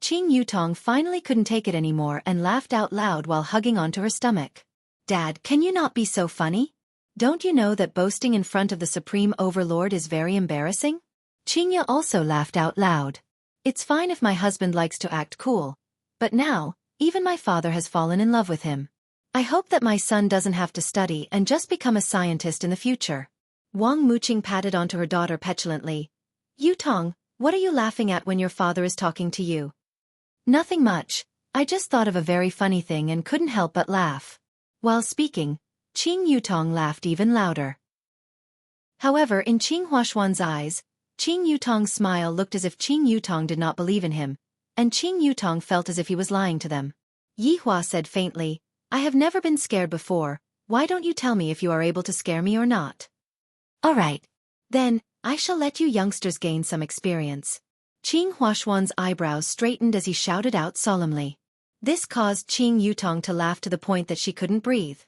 Qing Yutong finally couldn't take it anymore and laughed out loud while hugging onto her stomach. Dad, can you not be so funny? Don't you know that boasting in front of the Supreme Overlord is very embarrassing? Qing Ya also laughed out loud. It's fine if my husband likes to act cool, but now, even my father has fallen in love with him. I hope that my son doesn't have to study and just become a scientist in the future. Wang Muqing patted onto her daughter petulantly. Yutong, what are you laughing at when your father is talking to you? Nothing much. I just thought of a very funny thing and couldn't help but laugh. While speaking, Qing Yutong laughed even louder. However, in Qing Huaxuan's eyes, Qing Yutong's smile looked as if Qing Yutong did not believe in him, and Qing Yutong felt as if he was lying to them. Yi Hua said faintly, I have never been scared before. Why don't you tell me if you are able to scare me or not? All right. Then, I shall let you youngsters gain some experience. Qing Huaxuan's eyebrows straightened as he shouted out solemnly. This caused Qing Yutong to laugh to the point that she couldn't breathe.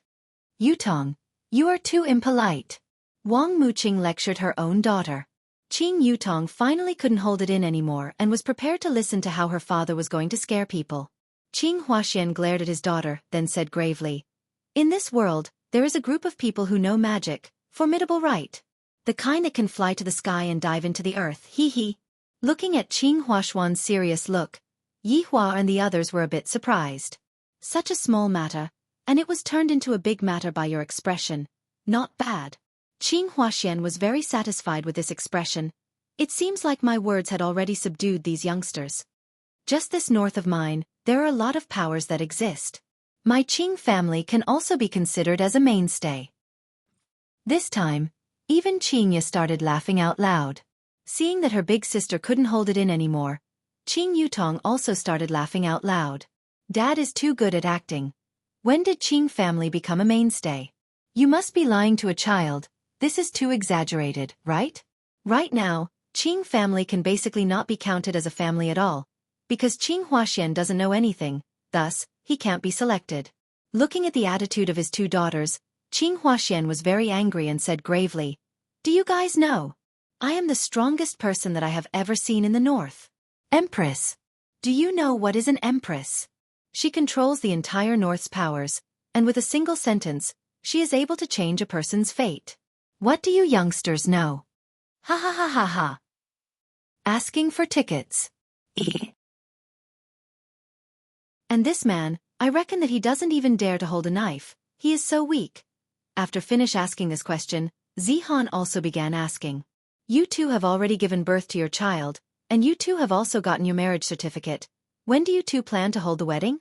Yutong, you are too impolite. Wang Muqing lectured her own daughter. Qing Yutong finally couldn't hold it in anymore and was prepared to listen to how her father was going to scare people. Qing Huaxian glared at his daughter, then said gravely, "In this world, there is a group of people who know magic, formidable, right? The kind that can fly to the sky and dive into the earth, hee." Looking at Qing Huaxuan's serious look, Yi Hua and the others were a bit surprised. Such a small matter, and it was turned into a big matter by your expression. Not bad. Qing Huaxian was very satisfied with this expression. It seems like my words had already subdued these youngsters. Just this north of mine, there are a lot of powers that exist. My Qing family can also be considered as a mainstay. This time, even Qing Ya started laughing out loud. Seeing that her big sister couldn't hold it in anymore, Qing Yutong also started laughing out loud. Dad is too good at acting. When did Qing family become a mainstay? You must be lying to a child. This is too exaggerated, right? Right now, Qing family can basically not be counted as a family at all, because Qing Huaxian doesn't know anything, thus, he can't be selected. Looking at the attitude of his two daughters, Qing Huaxian was very angry and said gravely, "Do you guys know? I am the strongest person that I have ever seen in the north. Empress. Do you know what is an empress? She controls the entire north's powers, and with a single sentence, she is able to change a person's fate. What do you youngsters know? Ha ha ha ha ha. Asking for tickets. And this man, I reckon that he doesn't even dare to hold a knife, he is so weak." After finish asking this question, Zihan also began asking. "You two have already given birth to your child, and you two have also gotten your marriage certificate. When do you two plan to hold the wedding?"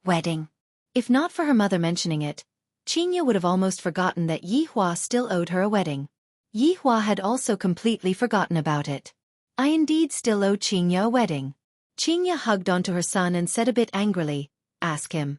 Wedding. If not for her mother mentioning it, Qingya would have almost forgotten that Yi Hua still owed her a wedding. Yi Hua had also completely forgotten about it. I indeed still owe Qingya a wedding. Qingya hugged onto her son and said a bit angrily, "Ask him."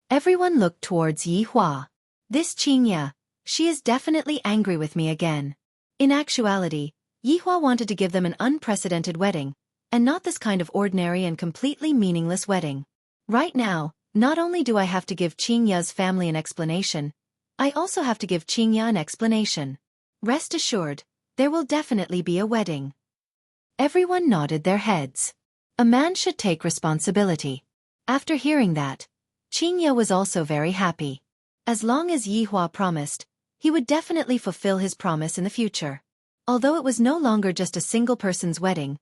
Everyone looked towards Yi Hua. This Qingya, she is definitely angry with me again. In actuality, Yi Hua wanted to give them an unprecedented wedding, and not this kind of ordinary and completely meaningless wedding. Right now, not only do I have to give Qingya's family an explanation, I also have to give Qingya an explanation. Rest assured, there will definitely be a wedding. Everyone nodded their heads. A man should take responsibility. After hearing that, Qingya was also very happy. As long as Yi Hua promised, he would definitely fulfill his promise in the future. Although it was no longer just a single person's wedding,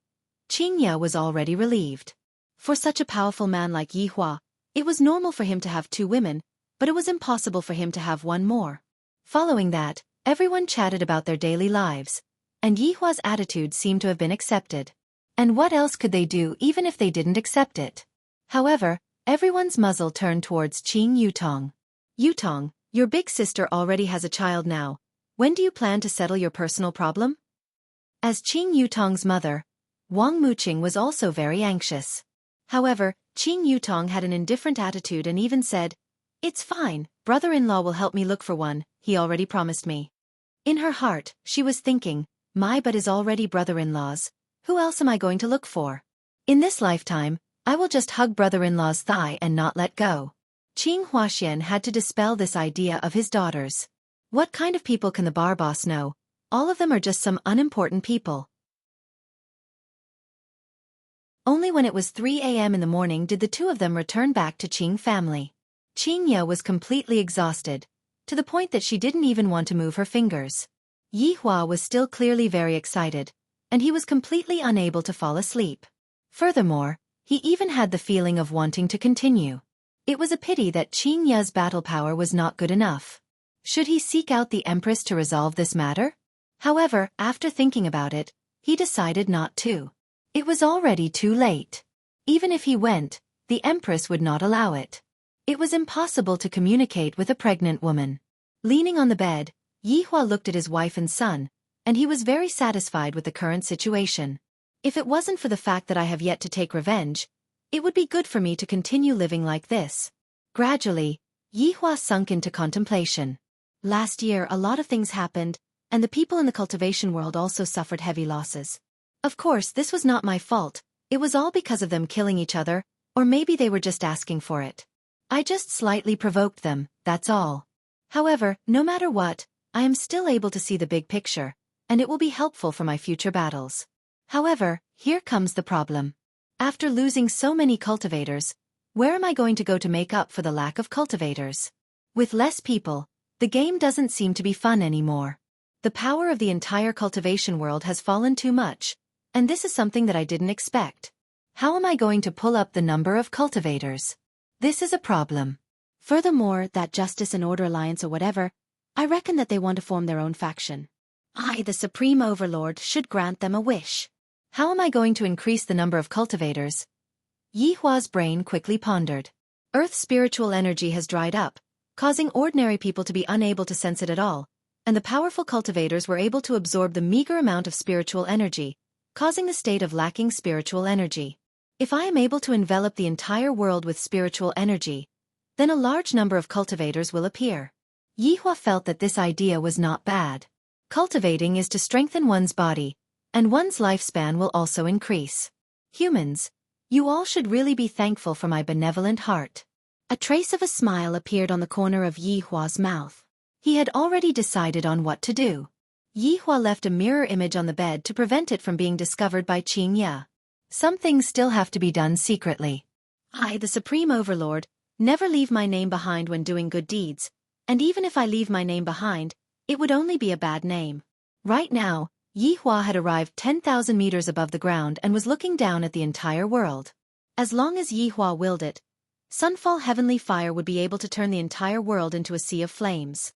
Qingya was already relieved. For such a powerful man like Yi Hua, it was normal for him to have two women, but it was impossible for him to have one more. Following that, everyone chatted about their daily lives, and Yi Hua's attitude seemed to have been accepted. And what else could they do even if they didn't accept it? However, everyone's muzzle turned towards Qing Yutong. "Yutong, your big sister already has a child now. When do you plan to settle your personal problem?" As Qing Yutong's mother, Wang Muqing was also very anxious. However, Qing Yutong had an indifferent attitude and even said, "It's fine, brother-in-law will help me look for one, he already promised me." In her heart, she was thinking, my butt is already brother-in-law's, who else am I going to look for? In this lifetime, I will just hug brother-in-law's thigh and not let go. Qing Huaxian had to dispel this idea of his daughters. What kind of people can the bar boss know? All of them are just some unimportant people. Only when it was 3 a.m. in the morning did the two of them return back to Qing family. Qingya was completely exhausted, to the point that she didn't even want to move her fingers. Yi Hua was still clearly very excited, and he was completely unable to fall asleep. Furthermore, he even had the feeling of wanting to continue. It was a pity that Qingya's battle power was not good enough. Should he seek out the Empress to resolve this matter? However, after thinking about it, he decided not to. It was already too late. Even if he went, the Empress would not allow it. It was impossible to communicate with a pregnant woman. Leaning on the bed, Yi Hua looked at his wife and son, and he was very satisfied with the current situation. If it wasn't for the fact that I have yet to take revenge, it would be good for me to continue living like this. Gradually, Yi Hua sunk into contemplation. Last year a lot of things happened, and the people in the cultivation world also suffered heavy losses. Of course, this was not my fault, it was all because of them killing each other, or maybe they were just asking for it. I just slightly provoked them, that's all. However, no matter what, I am still able to see the big picture, and it will be helpful for my future battles. However, here comes the problem. After losing so many cultivators, where am I going to go to make up for the lack of cultivators? With less people, the game doesn't seem to be fun anymore. The power of the entire cultivation world has fallen too much, and this is something that I didn't expect. How am I going to pull up the number of cultivators? This is a problem. Furthermore, that Justice and Order Alliance or whatever, I reckon that they want to form their own faction. I, the Supreme Overlord, should grant them a wish. How am I going to increase the number of cultivators? Yi Hua's brain quickly pondered. Earth's spiritual energy has dried up, causing ordinary people to be unable to sense it at all, and the powerful cultivators were able to absorb the meager amount of spiritual energy, causing the state of lacking spiritual energy. If I am able to envelop the entire world with spiritual energy, then a large number of cultivators will appear. Yi Hua felt that this idea was not bad. Cultivating is to strengthen one's body, and one's lifespan will also increase. Humans, you all should really be thankful for my benevolent heart. A trace of a smile appeared on the corner of Yi Hua's mouth. He had already decided on what to do. Yi Hua left a mirror image on the bed to prevent it from being discovered by Qing Ye. Some things still have to be done secretly. I, the Supreme Overlord, never leave my name behind when doing good deeds, and even if I leave my name behind, it would only be a bad name. Right now, Yi Hua had arrived 10,000 meters above the ground and was looking down at the entire world. As long as Yi Hua willed it, Sunfall Heavenly Fire would be able to turn the entire world into a sea of flames.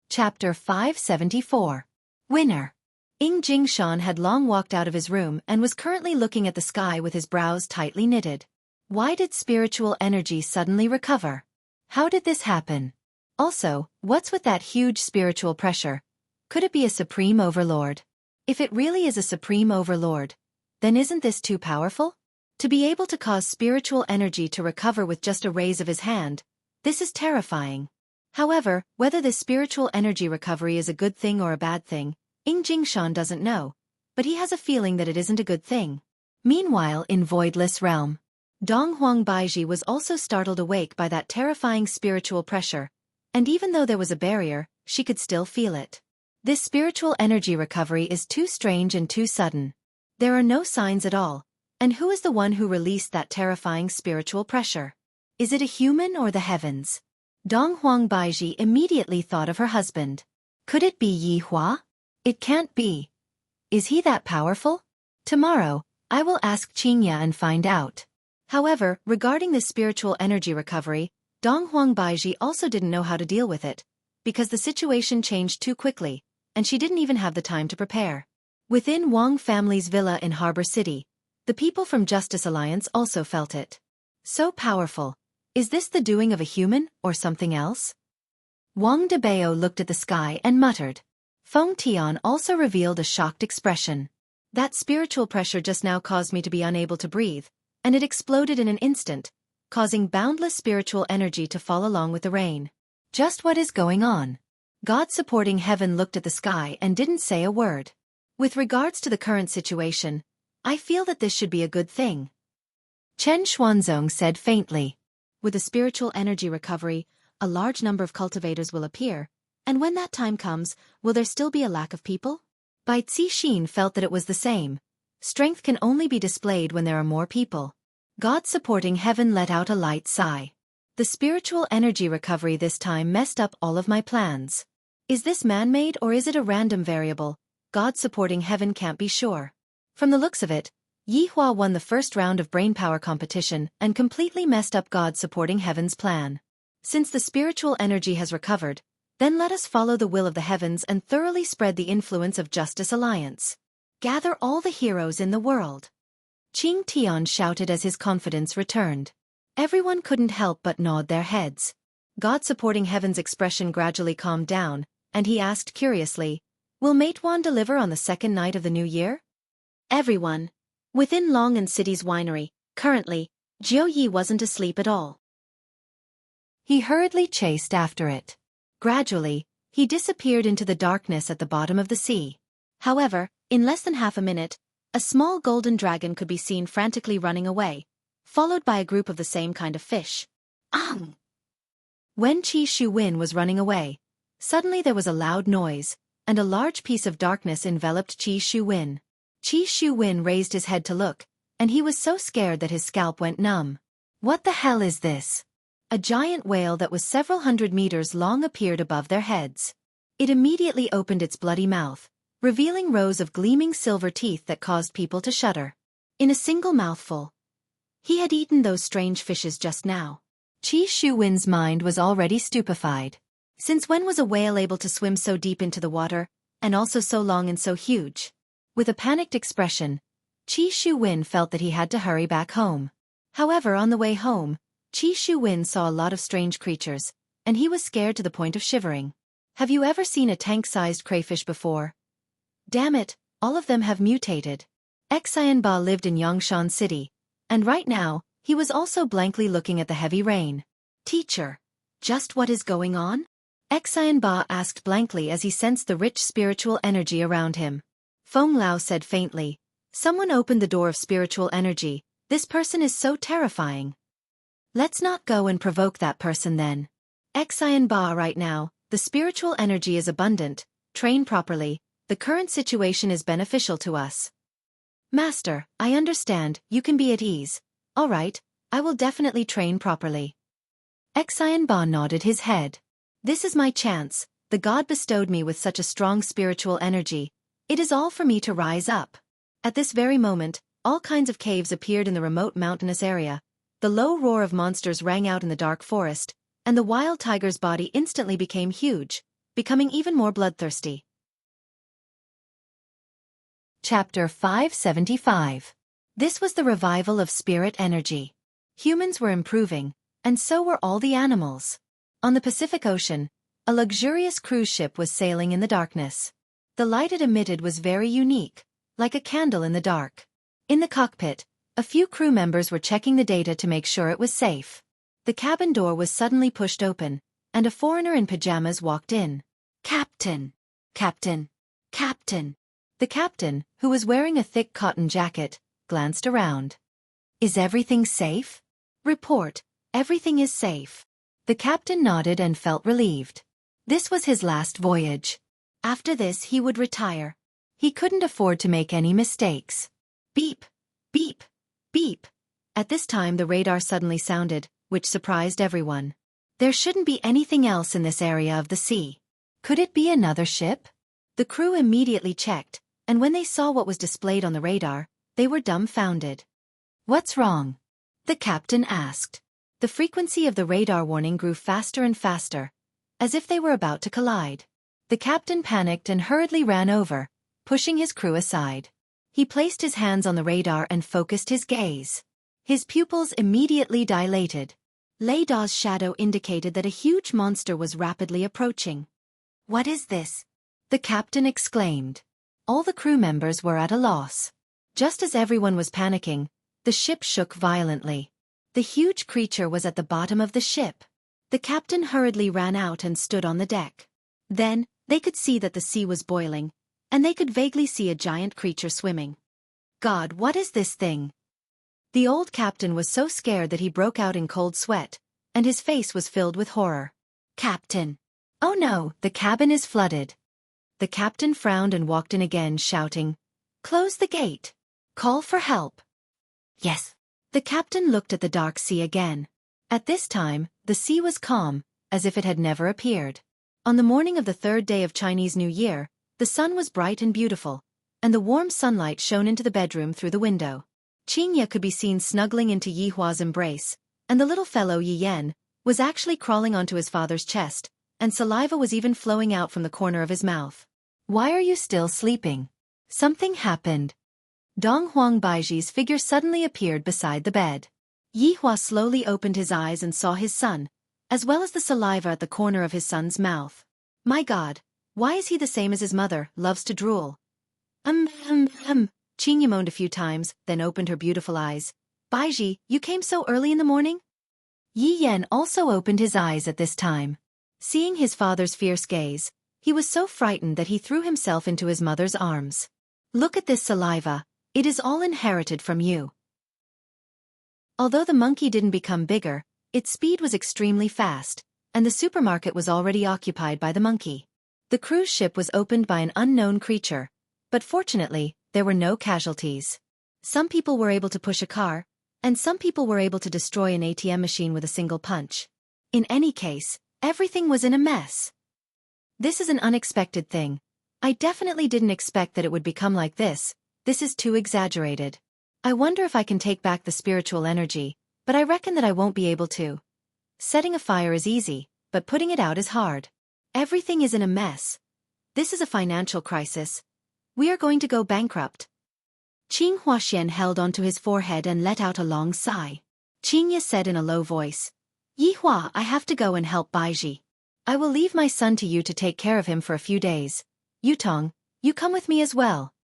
Chapter 574. Winner. Ying Jingshan had long walked out of his room and was currently looking at the sky with his brows tightly knitted. Why did spiritual energy suddenly recover? How did this happen? Also, what's with that huge spiritual pressure? Could it be a Supreme Overlord? If it really is a Supreme Overlord, then isn't this too powerful? To be able to cause spiritual energy to recover with just a raise of his hand, this is terrifying. However, whether this spiritual energy recovery is a good thing or a bad thing, Ying Jingshan doesn't know, but he has a feeling that it isn't a good thing. Meanwhile, in Voidless Realm, Dong Huang Baiji was also startled awake by that terrifying spiritual pressure, and even though there was a barrier, she could still feel it. This spiritual energy recovery is too strange and too sudden. There are no signs at all. And who is the one who released that terrifying spiritual pressure? Is it a human or the heavens? Dong Huang Baiji immediately thought of her husband. Could it be Yi Hua? It can't be. Is he that powerful? Tomorrow, I will ask Qing Ye and find out. However, regarding this spiritual energy recovery, Dong Huang Baiji also didn't know how to deal with it, because the situation changed too quickly, and she didn't even have the time to prepare. Within Wang family's villa in Harbor City, the people from Justice Alliance also felt it. So powerful. Is this the doing of a human, or something else? Wang Debao looked at the sky and muttered. Feng Tian also revealed a shocked expression. That spiritual pressure just now caused me to be unable to breathe, and it exploded in an instant, causing boundless spiritual energy to fall along with the rain. Just what is going on? God supporting heaven looked at the sky and didn't say a word. With regards to the current situation, I feel that this should be a good thing. Chen Xuanzong said faintly. With the spiritual energy recovery, a large number of cultivators will appear, and when that time comes, will there still be a lack of people? Bai Cixin felt that it was the same. Strength can only be displayed when there are more people. God supporting heaven let out a light sigh. The spiritual energy recovery this time messed up all of my plans. Is this man-made or is it a random variable? God supporting heaven can't be sure. From the looks of it, Yi Hua won the first round of brainpower competition and completely messed up God supporting heaven's plan. Since the spiritual energy has recovered, then let us follow the will of the heavens and thoroughly spread the influence of Justice Alliance. Gather all the heroes in the world. Qing Tian shouted as his confidence returned. Everyone couldn't help but nod their heads. God supporting heaven's expression gradually calmed down, and he asked curiously, will Matewan deliver on the second night of the new year? Everyone. Within Long and City's winery, currently, Jiu Yi wasn't asleep at all. He hurriedly chased after it. Gradually, he disappeared into the darkness at the bottom of the sea. However, in less than half a minute, a small golden dragon could be seen frantically running away, followed by a group of the same kind of fish. When Qi Shuwen was running away, Suddenly there was a loud noise, and a large piece of darkness enveloped Qi Shuwen. Qi Shuwen raised his head to look, and he was so scared that his scalp went numb. What the hell is this? A giant whale that was several hundred meters long appeared above their heads. It immediately opened its bloody mouth, revealing rows of gleaming silver teeth that caused people to shudder. In a single mouthful, he had eaten those strange fishes just now. Qi Shuwen's mind was already stupefied. Since when was a whale able to swim so deep into the water, and also so long and so huge? With a panicked expression, Qi Shuwen felt that he had to hurry back home. However, on the way home, Qi Shuwen saw a lot of strange creatures, and he was scared to the point of shivering. Have you ever seen a tank-sized crayfish before? Damn it, all of them have mutated. Xianba lived in Yongshan City, and right now, he was also blankly looking at the heavy rain. Teacher, just what is going on? Xianba asked blankly as he sensed the rich spiritual energy around him. Feng Lao said faintly, someone opened the door of spiritual energy. This person is so terrifying. Let's not go and provoke that person then. Xianba right now, the spiritual energy is abundant, train properly, the current situation is beneficial to us. Master, I understand, you can be at ease. All right, I will definitely train properly. Xianba nodded his head. This is my chance, the god bestowed me with such a strong spiritual energy. It is all for me to rise up. At this very moment, all kinds of caves appeared in the remote mountainous area. The low roar of monsters rang out in the dark forest, and the wild tiger's body instantly became huge, becoming even more bloodthirsty. Chapter 575. This was the revival of spirit energy. Humans were improving, and so were all the animals. On the Pacific Ocean, a luxurious cruise ship was sailing in the darkness. The light it emitted was very unique, like a candle in the dark. In the cockpit, a few crew members were checking the data to make sure it was safe. The cabin door was suddenly pushed open, and a foreigner in pajamas walked in. Captain! Captain! Captain! The captain, who was wearing a thick cotton jacket, glanced around. Is everything safe? Report, everything is safe. The captain nodded and felt relieved. This was his last voyage. After this he would retire. He couldn't afford to make any mistakes. Beep! Beep! Beep! At this time the radar suddenly sounded, which surprised everyone. There shouldn't be anything else in this area of the sea. Could it be another ship? The crew immediately checked, and when they saw what was displayed on the radar, they were dumbfounded. What's wrong? The captain asked. The frequency of the radar warning grew faster and faster, as if they were about to collide. The captain panicked and hurriedly ran over, pushing his crew aside. He placed his hands on the radar and focused his gaze. His pupils immediately dilated. Leida's shadow indicated that a huge monster was rapidly approaching. What is this? The captain exclaimed. All the crew members were at a loss. Just as everyone was panicking, the ship shook violently. The huge creature was at the bottom of the ship. The captain hurriedly ran out and stood on the deck. Then, they could see that the sea was boiling, and they could vaguely see a giant creature swimming. God, what is this thing? The old captain was so scared that he broke out in cold sweat, and his face was filled with horror. Captain! Oh no, the cabin is flooded. The captain frowned and walked in again, shouting, Close the gate! Call for help! Yes. The captain looked at the dark sea again. At this time, the sea was calm, as if it had never appeared. On the morning of the third day of Chinese New Year, the sun was bright and beautiful, and the warm sunlight shone into the bedroom through the window. Qingye could be seen snuggling into Yihua's embrace, and the little fellow Yi Yan was actually crawling onto his father's chest, and saliva was even flowing out from the corner of his mouth. Why are you still sleeping? Something happened. Dong Huang Baiji's figure suddenly appeared beside the bed. Yihua slowly opened his eyes and saw his son, as well as the saliva at the corner of his son's mouth. My God, why is he the same as his mother, loves to drool? Qingye moaned a few times, then opened her beautiful eyes. Baiji, you came so early in the morning? Yi Yan also opened his eyes at this time. Seeing his father's fierce gaze, he was so frightened that he threw himself into his mother's arms. Look at this saliva, it is all inherited from you. Although the monkey didn't become bigger, its speed was extremely fast, and the supermarket was already occupied by the monkey. The cruise ship was opened by an unknown creature, but fortunately, there were no casualties. Some people were able to push a car, and some people were able to destroy an ATM machine with a single punch. In any case, everything was in a mess. This is an unexpected thing. I definitely didn't expect that it would become like this. This is too exaggerated. I wonder if I can take back the spiritual energy, but I reckon that I won't be able to. Setting a fire is easy, but putting it out is hard. Everything is in a mess. This is a financial crisis. We are going to go bankrupt. Qing Huaxian held onto his forehead and let out a long sigh. Qingye said in a low voice, "Yihua, I have to go and help Baiji. I will leave my son to you to take care of him for a few days. Yutong, you come with me as well."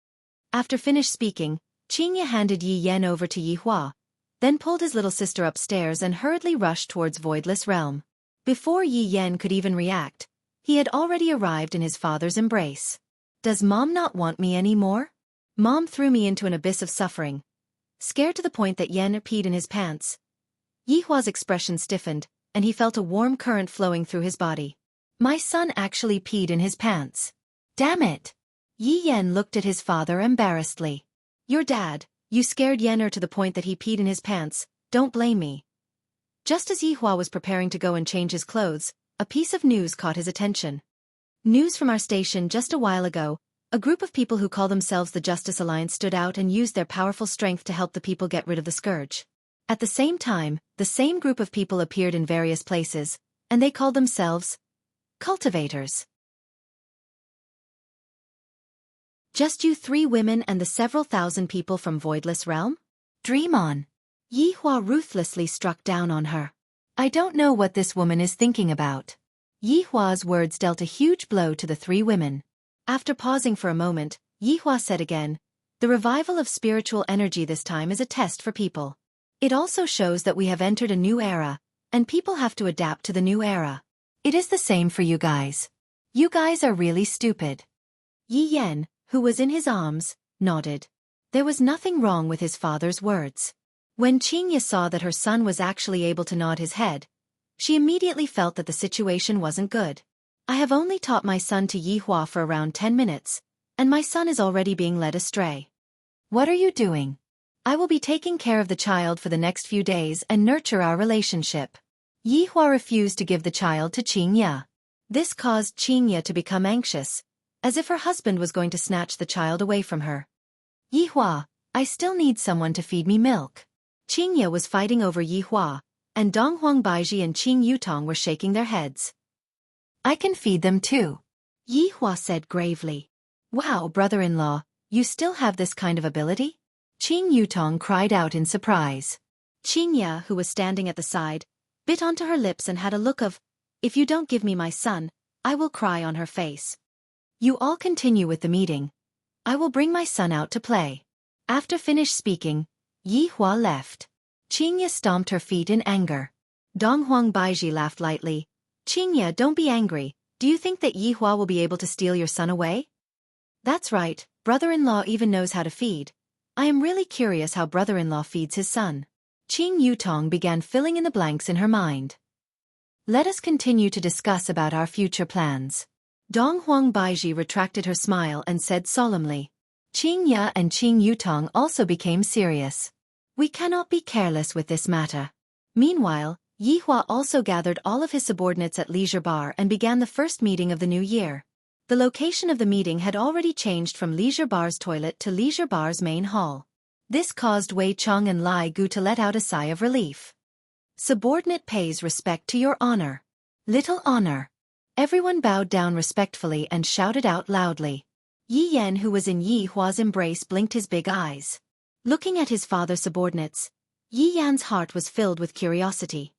After finished speaking, Qingye handed Yi Yan over to Yihua, then pulled his little sister upstairs and hurriedly rushed towards Voidless Realm. Before Yi Yan could even react, he had already arrived in his father's embrace. "Does Mom not want me anymore? Mom threw me into an abyss of suffering." Scared to the point that Yan peed in his pants, Yihua's expression stiffened, and he felt a warm current flowing through his body. My son actually peed in his pants. Damn it! Yi Yan looked at his father embarrassedly. "Your dad, you scared Yener to the point that he peed in his pants, don't blame me." Just as Yihua was preparing to go and change his clothes, a piece of news caught his attention. "News from our station just a while ago. A group of people who call themselves the Justice Alliance stood out and used their powerful strength to help the people get rid of the scourge. At the same time, the same group of people appeared in various places, and they called themselves cultivators. Just you 3 women and the several thousand people from Voidless Realm? Dream on." Yihua ruthlessly struck down on her. "I don't know what this woman is thinking about." Yihua's words dealt a huge blow to the 3 women. After pausing for a moment, Yihua said again, "The revival of spiritual energy this time is a test for people. It also shows that we have entered a new era, and people have to adapt to the new era. It is the same for you guys. You guys are really stupid." Yi Yan, who was in his arms, nodded. There was nothing wrong with his father's words. When Qingye saw that her son was actually able to nod his head, she immediately felt that the situation wasn't good. "I have only taught my son to Yihua for around 10 minutes, and my son is already being led astray. What are you doing? I will be taking care of the child for the next few days and nurture our relationship." Yihua refused to give the child to Qingye. This caused Qingye to become anxious, as if her husband was going to snatch the child away from her. "Yihua, I still need someone to feed me milk." Qingye was fighting over Yihua, and Donghuang Baiji and Qing Yutong were shaking their heads. "I can feed them too," Yihua said gravely. "Wow, brother-in-law, you still have this kind of ability?" Qing Yutong cried out in surprise. Qingye, who was standing at the side, bit onto her lips and had a look of, "If you don't give me my son, I will cry," on her face. "You all continue with the meeting. I will bring my son out to play." After finished speaking, Yihua left. Qingye stomped her feet in anger. Donghuang Baiji laughed lightly. "Qingye, don't be angry. Do you think that Yihua will be able to steal your son away?" "That's right, brother-in-law even knows how to feed. I am really curious how brother-in-law feeds his son." Qing Yutong began filling in the blanks in her mind. "Let us continue to discuss about our future plans." Donghuang Baiji retracted her smile and said solemnly. Qingye and Qing Yutong also became serious. "We cannot be careless with this matter." Meanwhile, Yihua also gathered all of his subordinates at Leisure Bar and began the first meeting of the new year. The location of the meeting had already changed from Leisure Bar's toilet to Leisure Bar's main hall. This caused Wei Cheng and Lai Gu to let out a sigh of relief. "Subordinate pays respect to your honor." "Little honor." Everyone bowed down respectfully and shouted out loudly. Yi Yan, who was in Yi Hua's embrace, blinked his big eyes. Looking at his father's subordinates, Yi Yan's heart was filled with curiosity.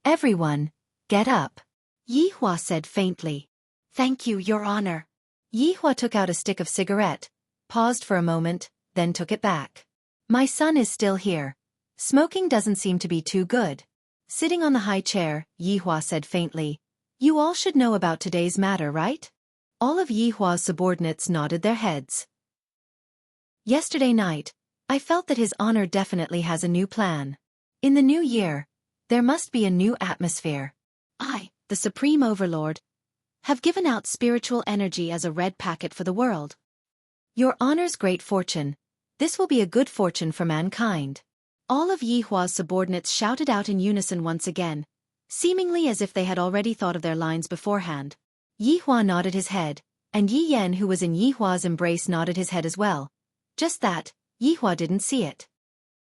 "Everyone, get up," Yi Hua said faintly. "Thank you, Your Honor." Yi Hua took out a stick of cigarette, paused for a moment, then took it back. "My son is still here. Smoking doesn't seem to be too good." Sitting on the high chair, Yi Hua said faintly, "You all should know about today's matter, right?" All of Yi Hua's subordinates nodded their heads. "Yesterday night, I felt that His Honor definitely has a new plan. In the new year, there must be a new atmosphere. the Supreme Overlord, have given out spiritual energy as a red packet for the world. Your honor's great fortune. This will be a good fortune for mankind. All of Yi Hua's subordinates shouted out in unison once again, seemingly as if they had already thought of their lines beforehand. Yi Hua nodded his head, and Yi Yan, who was in Yi Hua's embrace, nodded his head as well. Just that, Yi Hua didn't see it.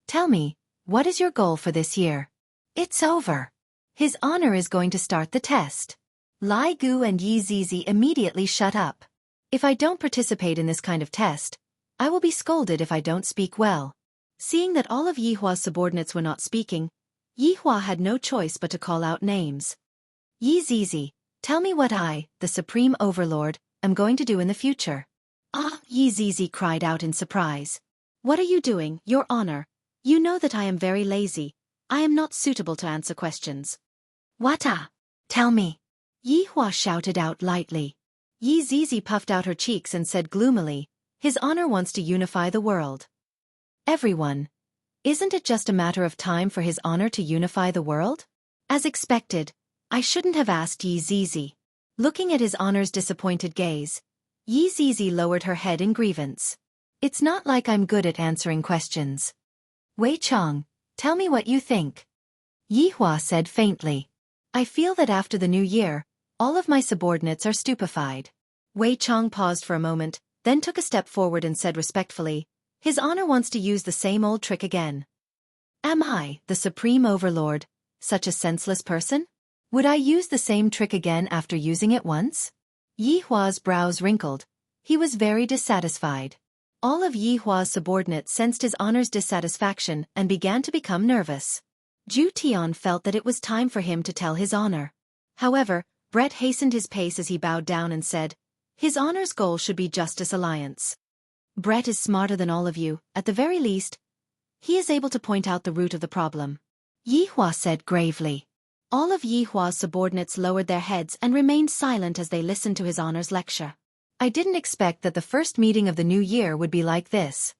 Tell me, what is your goal for this year? It's over. His honor is going to start the test. Lai Gu and Yi Zizi immediately shut up. If I don't participate in this kind of test, I will be scolded if I don't speak well. Seeing that all of Yi Hua's subordinates were not speaking, Yi Hua had no choice but to call out names. Yi Zizi, tell me what I, the Supreme Overlord, am going to do in the future. Ah, Yi Zizi cried out in surprise. What are you doing, Your Honor? You know that I am very lazy. I am not suitable to answer questions. What? Tell me. Yi Hua shouted out lightly. Yi Zizi puffed out her cheeks and said gloomily, His honor wants to unify the world. Everyone. Isn't it just a matter of time for his honor to unify the world? As expected, I shouldn't have asked Yi Zizi. Looking at his honor's disappointed gaze, Yi Zizi lowered her head in grievance. It's not like I'm good at answering questions. Wei Chong, tell me what you think. Yi Hua said faintly. I feel that after the new year, all of my subordinates are stupefied. Wei Chong paused for a moment, then took a step forward and said respectfully, His honor wants to use the same old trick again. Am I, the Supreme Overlord, such a senseless person? Would I use the same trick again after using it once? Yi Hua's brows wrinkled. He was very dissatisfied. All of Yi Hua's subordinates sensed his honor's dissatisfaction and began to become nervous. Zhu Tian felt that it was time for him to tell his honor. However, Brett hastened his pace as he bowed down and said, His honor's goal should be Justice Alliance. Brett is smarter than all of you, at the very least. He is able to point out the root of the problem. Yi Hua said gravely. All of Yi Hua's subordinates lowered their heads and remained silent as they listened to his honor's lecture. I didn't expect that the first meeting of the new year would be like this.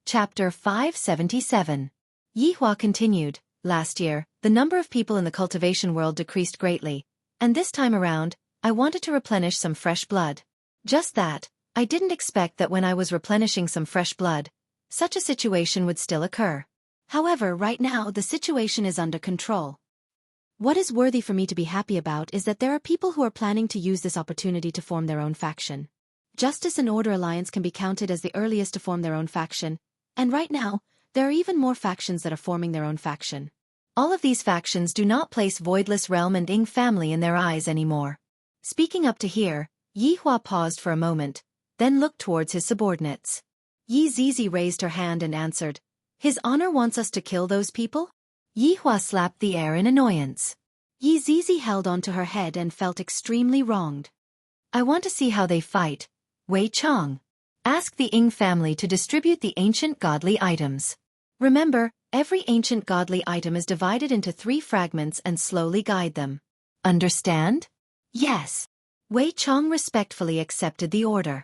Chapter 577. Yi Hua continued, Last year, the number of people in the cultivation world decreased greatly, and this time around, I wanted to replenish some fresh blood. Just that, I didn't expect that when I was replenishing some fresh blood, such a situation would still occur. However, right now the situation is under control. What is worthy for me to be happy about is that there are people who are planning to use this opportunity to form their own faction. Justice and Order Alliance can be counted as the earliest to form their own faction, and right now, there are even more factions that are forming their own faction. All of these factions do not place Voidless Realm and Ying family in their eyes anymore. Speaking up to here, Yi Hua paused for a moment, then looked towards his subordinates. Yi Zizi raised her hand and answered, His honor wants us to kill those people? Yi Hua slapped the air in annoyance. Yi Zizi held onto her head and felt extremely wronged. I want to see how they fight. Wei Chong. Ask the Ying family to distribute the ancient godly items. Remember, every ancient godly item is divided into 3 fragments and slowly guide them. Understand? Yes. Wei Chong respectfully accepted the order.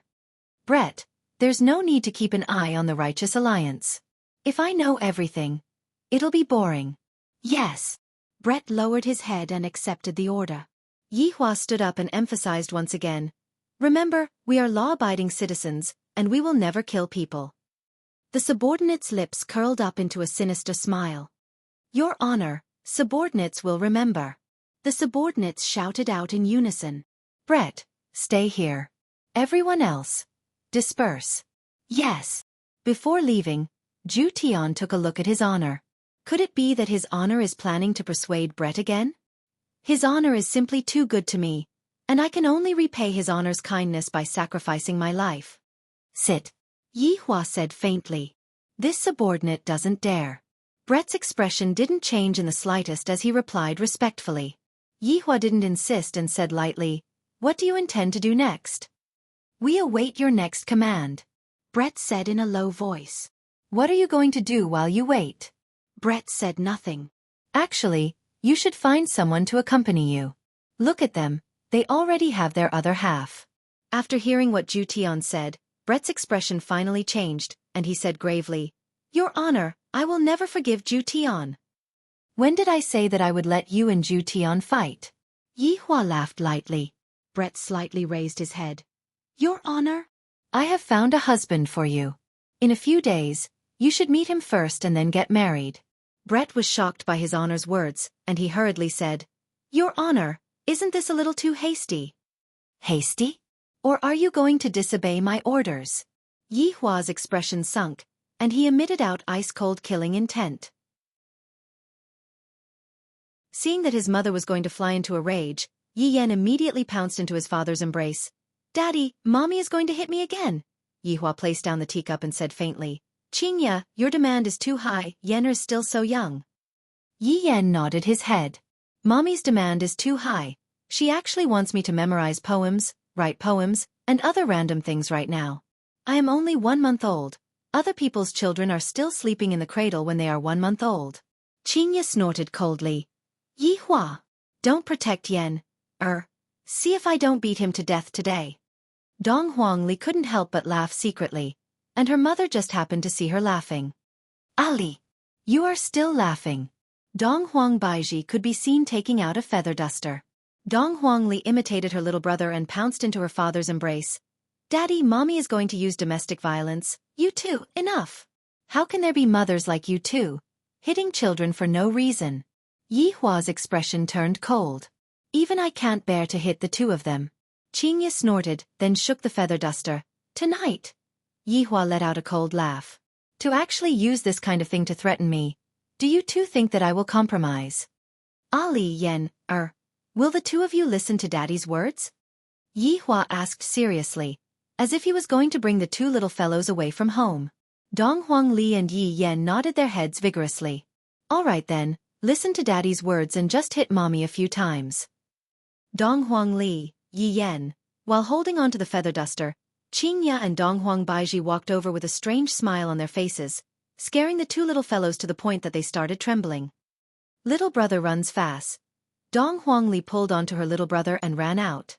Brett, there's no need to keep an eye on the Righteous Alliance. If I know everything, it'll be boring. Yes. Brett lowered his head and accepted the order. Yi Hua stood up and emphasized once again, Remember, we are law-abiding citizens, and we will never kill people. The subordinate's lips curled up into a sinister smile. Your honor, subordinates will remember. The subordinates shouted out in unison. Brett, stay here. Everyone else, disperse. Yes. Before leaving, Zhu Tian took a look at his honor. Could it be that his honor is planning to persuade Brett again? His honor is simply too good to me, and I can only repay his honor's kindness by sacrificing my life. Sit. Yi Hua said faintly. This subordinate doesn't dare. Brett's expression didn't change in the slightest as he replied respectfully. Yi Hua didn't insist and said lightly, What do you intend to do next? We await your next command. Brett said in a low voice. What are you going to do while you wait? Brett said nothing. Actually, you should find someone to accompany you. Look at them, they already have their other half. After hearing what Zhu Tian said, Brett's expression finally changed, and he said gravely, Your honor, I will never forgive Zhu Tian. When did I say that I would let you and Zhu Tian fight? Yi Hua laughed lightly. Brett slightly raised his head. Your Honor? I have found a husband for you. In a few days, you should meet him first and then get married. Brett was shocked by his Honor's words, and he hurriedly said, Your Honor, isn't this a little too hasty? Hasty? Or are you going to disobey my orders? Yi Hua's expression sunk, and he emitted out ice-cold killing intent. Seeing that his mother was going to fly into a rage, Yi Yan immediately pounced into his father's embrace. Daddy, Mommy is going to hit me again. Yi Hua placed down the teacup and said faintly, Qingya, your demand is too high, Yan is still so young. Yi Yan nodded his head. Mommy's demand is too high. She actually wants me to memorize poems, write poems, and other random things right now. I am only 1 month old. Other people's children are still sleeping in the cradle when they are 1 month old. Qingya snorted coldly. Yi Hua, don't protect Yan. See if I don't beat him to death today. Dong Huangli couldn't help but laugh secretly, and her mother just happened to see her laughing. Ali, you are still laughing. Dong Huang Baiji could be seen taking out a feather duster. Dong Huangli imitated her little brother and pounced into her father's embrace. Daddy, Mommy is going to use domestic violence. You too, enough. How can there be mothers like you two, hitting children for no reason? Yi Hua's expression turned cold. Even I can't bear to hit the two of them. Qingya snorted, then shook the feather duster. Tonight. Yi Hua let out a cold laugh. To actually use this kind of thing to threaten me. Do you two think that I will compromise? Ali Yen, will the two of you listen to Daddy's words? Yi Hua asked seriously, as if he was going to bring the two little fellows away from home. Dong Huang Li and Yi Yan nodded their heads vigorously. All right then, listen to Daddy's words and just hit Mommy a few times. Dong Huang Li, Yi Yan, while holding on to the feather duster, Qingya and Dong Huang Baiji walked over with a strange smile on their faces, scaring the two little fellows to the point that they started trembling. Little brother runs fast. Dong Huang Li pulled onto her little brother and ran out.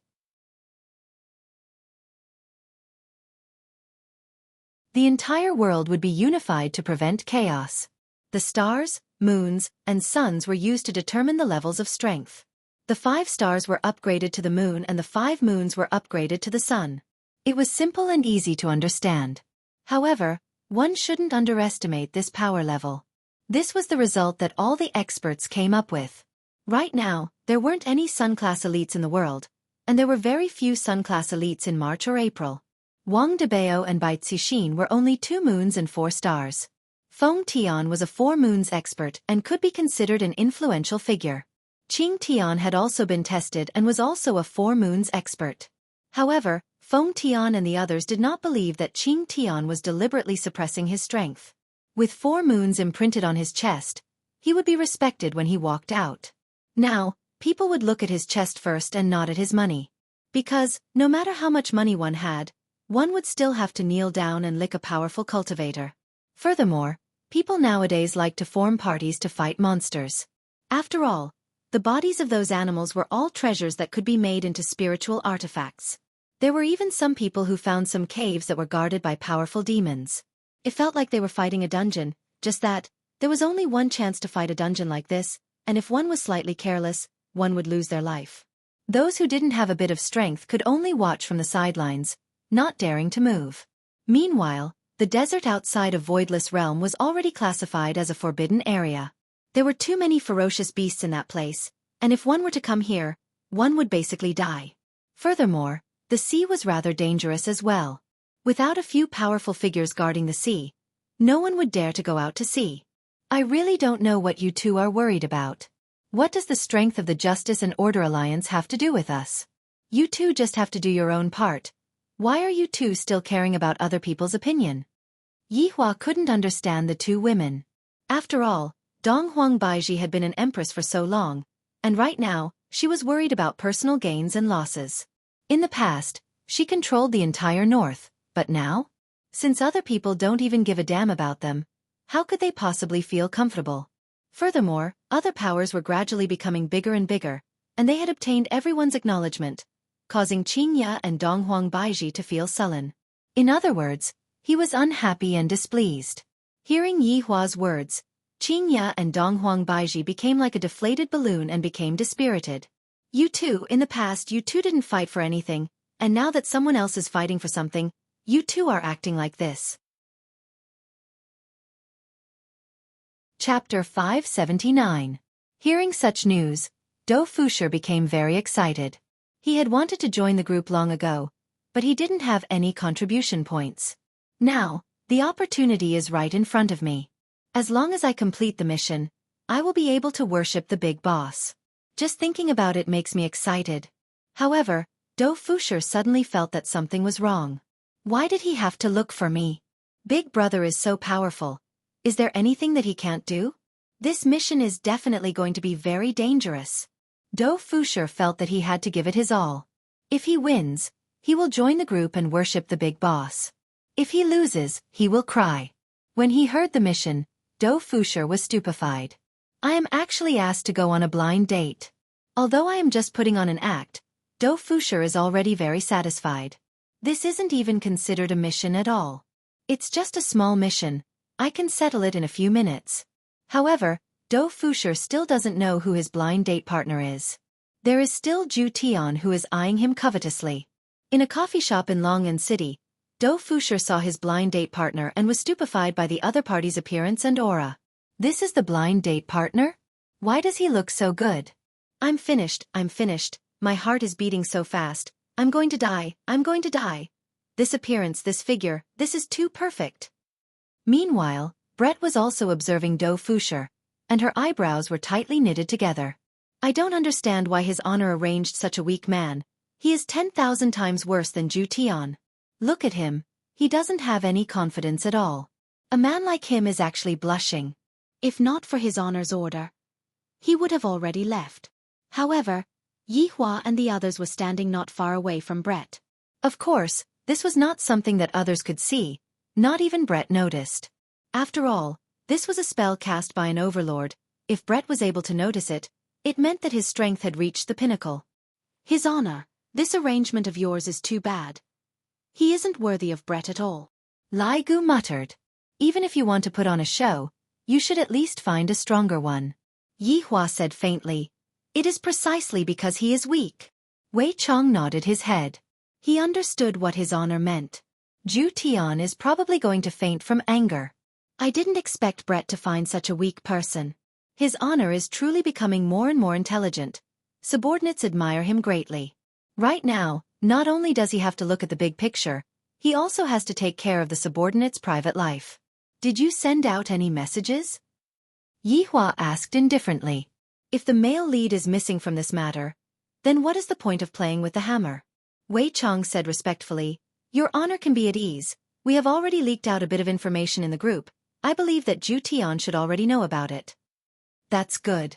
The entire world would be unified to prevent chaos. The stars, moons, and suns were used to determine the levels of strength. The 5 stars were upgraded to the moon and the 5 moons were upgraded to the sun. It was simple and easy to understand. However, one shouldn't underestimate this power level. This was the result that all the experts came up with. Right now, there weren't any Sun-class elites in the world, and there were very few Sun-class elites in March or April. Wang Debao and Bai Cixin were only 2 moons and 4 stars. Feng Tian was a 4 moons expert and could be considered an influential figure. Qing Tian had also been tested and was also a 4 moons expert. However, Feng Tian and the others did not believe that Qing Tian was deliberately suppressing his strength. With 4 moons imprinted on his chest, he would be respected when he walked out. Now, people would look at his chest first and not at his money. Because, no matter how much money one had, one would still have to kneel down and lick a powerful cultivator. Furthermore, people nowadays like to form parties to fight monsters. After all, the bodies of those animals were all treasures that could be made into spiritual artifacts. There were even some people who found some caves that were guarded by powerful demons. It felt like they were fighting a dungeon, just that, there was only one chance to fight a dungeon like this, and if one was slightly careless, one would lose their life. Those who didn't have a bit of strength could only watch from the sidelines, not daring to move. Meanwhile, the desert outside of Voidless Realm was already classified as a forbidden area. There were too many ferocious beasts in that place, and if one were to come here, one would basically die. Furthermore, the sea was rather dangerous as well. Without a few powerful figures guarding the sea, no one would dare to go out to sea. I really don't know what you two are worried about. What does the strength of the Justice and Order Alliance have to do with us? You two just have to do your own part. Why are you two still caring about other people's opinion? Yi Hua couldn't understand the two women. After all, Dong Huang Baiji had been an empress for so long, and right now, she was worried about personal gains and losses. In the past, she controlled the entire north, but now? Since other people don't even give a damn about them, how could they possibly feel comfortable? Furthermore, other powers were gradually becoming bigger and bigger, and they had obtained everyone's acknowledgement, causing Qingya and Dong Huang Baiji to feel sullen. In other words, he was unhappy and displeased. Hearing Yi Hua's words, Qingya and Donghuang Baiji became like a deflated balloon and became dispirited. You two, in the past you two didn't fight for anything, and now that someone else is fighting for something, you two are acting like this. Chapter 579. Hearing such news, Dou Fusher became very excited. He had wanted to join the group long ago, but he didn't have any contribution points. Now, the opportunity is right in front of me. As long as I complete the mission, I will be able to worship the big boss. Just thinking about it makes me excited. However, Dou Fusher suddenly felt that something was wrong. Why did he have to look for me? Big Brother is so powerful. Is there anything that he can't do? This mission is definitely going to be very dangerous. Dou Fusher felt that he had to give it his all. If he wins, he will join the group and worship the big boss. If he loses, he will cry. When he heard the mission, Dou Fusher was stupefied. I am actually asked to go on a blind date. Although I am just putting on an act, Dou Fusher is already very satisfied. This isn't even considered a mission at all. It's just a small mission. I can settle it in a few minutes. However, Dou Fusher still doesn't know who his blind date partner is. There is still Zhu Tian who is eyeing him covetously. In a coffee shop in Long'an City, Dou Fusher saw his blind date partner and was stupefied by the other party's appearance and aura. This is the blind date partner? Why does he look so good? I'm finished, my heart is beating so fast, I'm going to die. This appearance, this figure, this is too perfect. Meanwhile, Brett was also observing Dou Fusher, and her eyebrows were tightly knitted together. I don't understand why His Honor arranged such a weak man. He is 10,000 times worse than Zhu Tian. Look at him, he doesn't have any confidence at all. A man like him is actually blushing. If not for His Honor's order, he would have already left. However, Yi Hua and the others were standing not far away from Brett. Of course, this was not something that others could see, not even Brett noticed. After all, this was a spell cast by an overlord. If Brett was able to notice it, it meant that his strength had reached the pinnacle. His Honor, this arrangement of yours is too bad. He isn't worthy of Brett at all. Lai Gu muttered. Even if you want to put on a show, you should at least find a stronger one. Yi Hua said faintly. It is precisely because he is weak. Wei Chong nodded his head. He understood what His Honor meant. Zhu Tian is probably going to faint from anger. I didn't expect Brett to find such a weak person. His Honor is truly becoming more and more intelligent. Subordinates admire him greatly. Right now, not only does he have to look at the big picture, he also has to take care of the subordinates' private life. Did you send out any messages? Yi Hua asked indifferently. If the male lead is missing from this matter, then what is the point of playing with the hammer? Wei Chong said respectfully, Your Honor can be at ease. We have already leaked out a bit of information in the group. I believe that Zhu Tian should already know about it. That's good.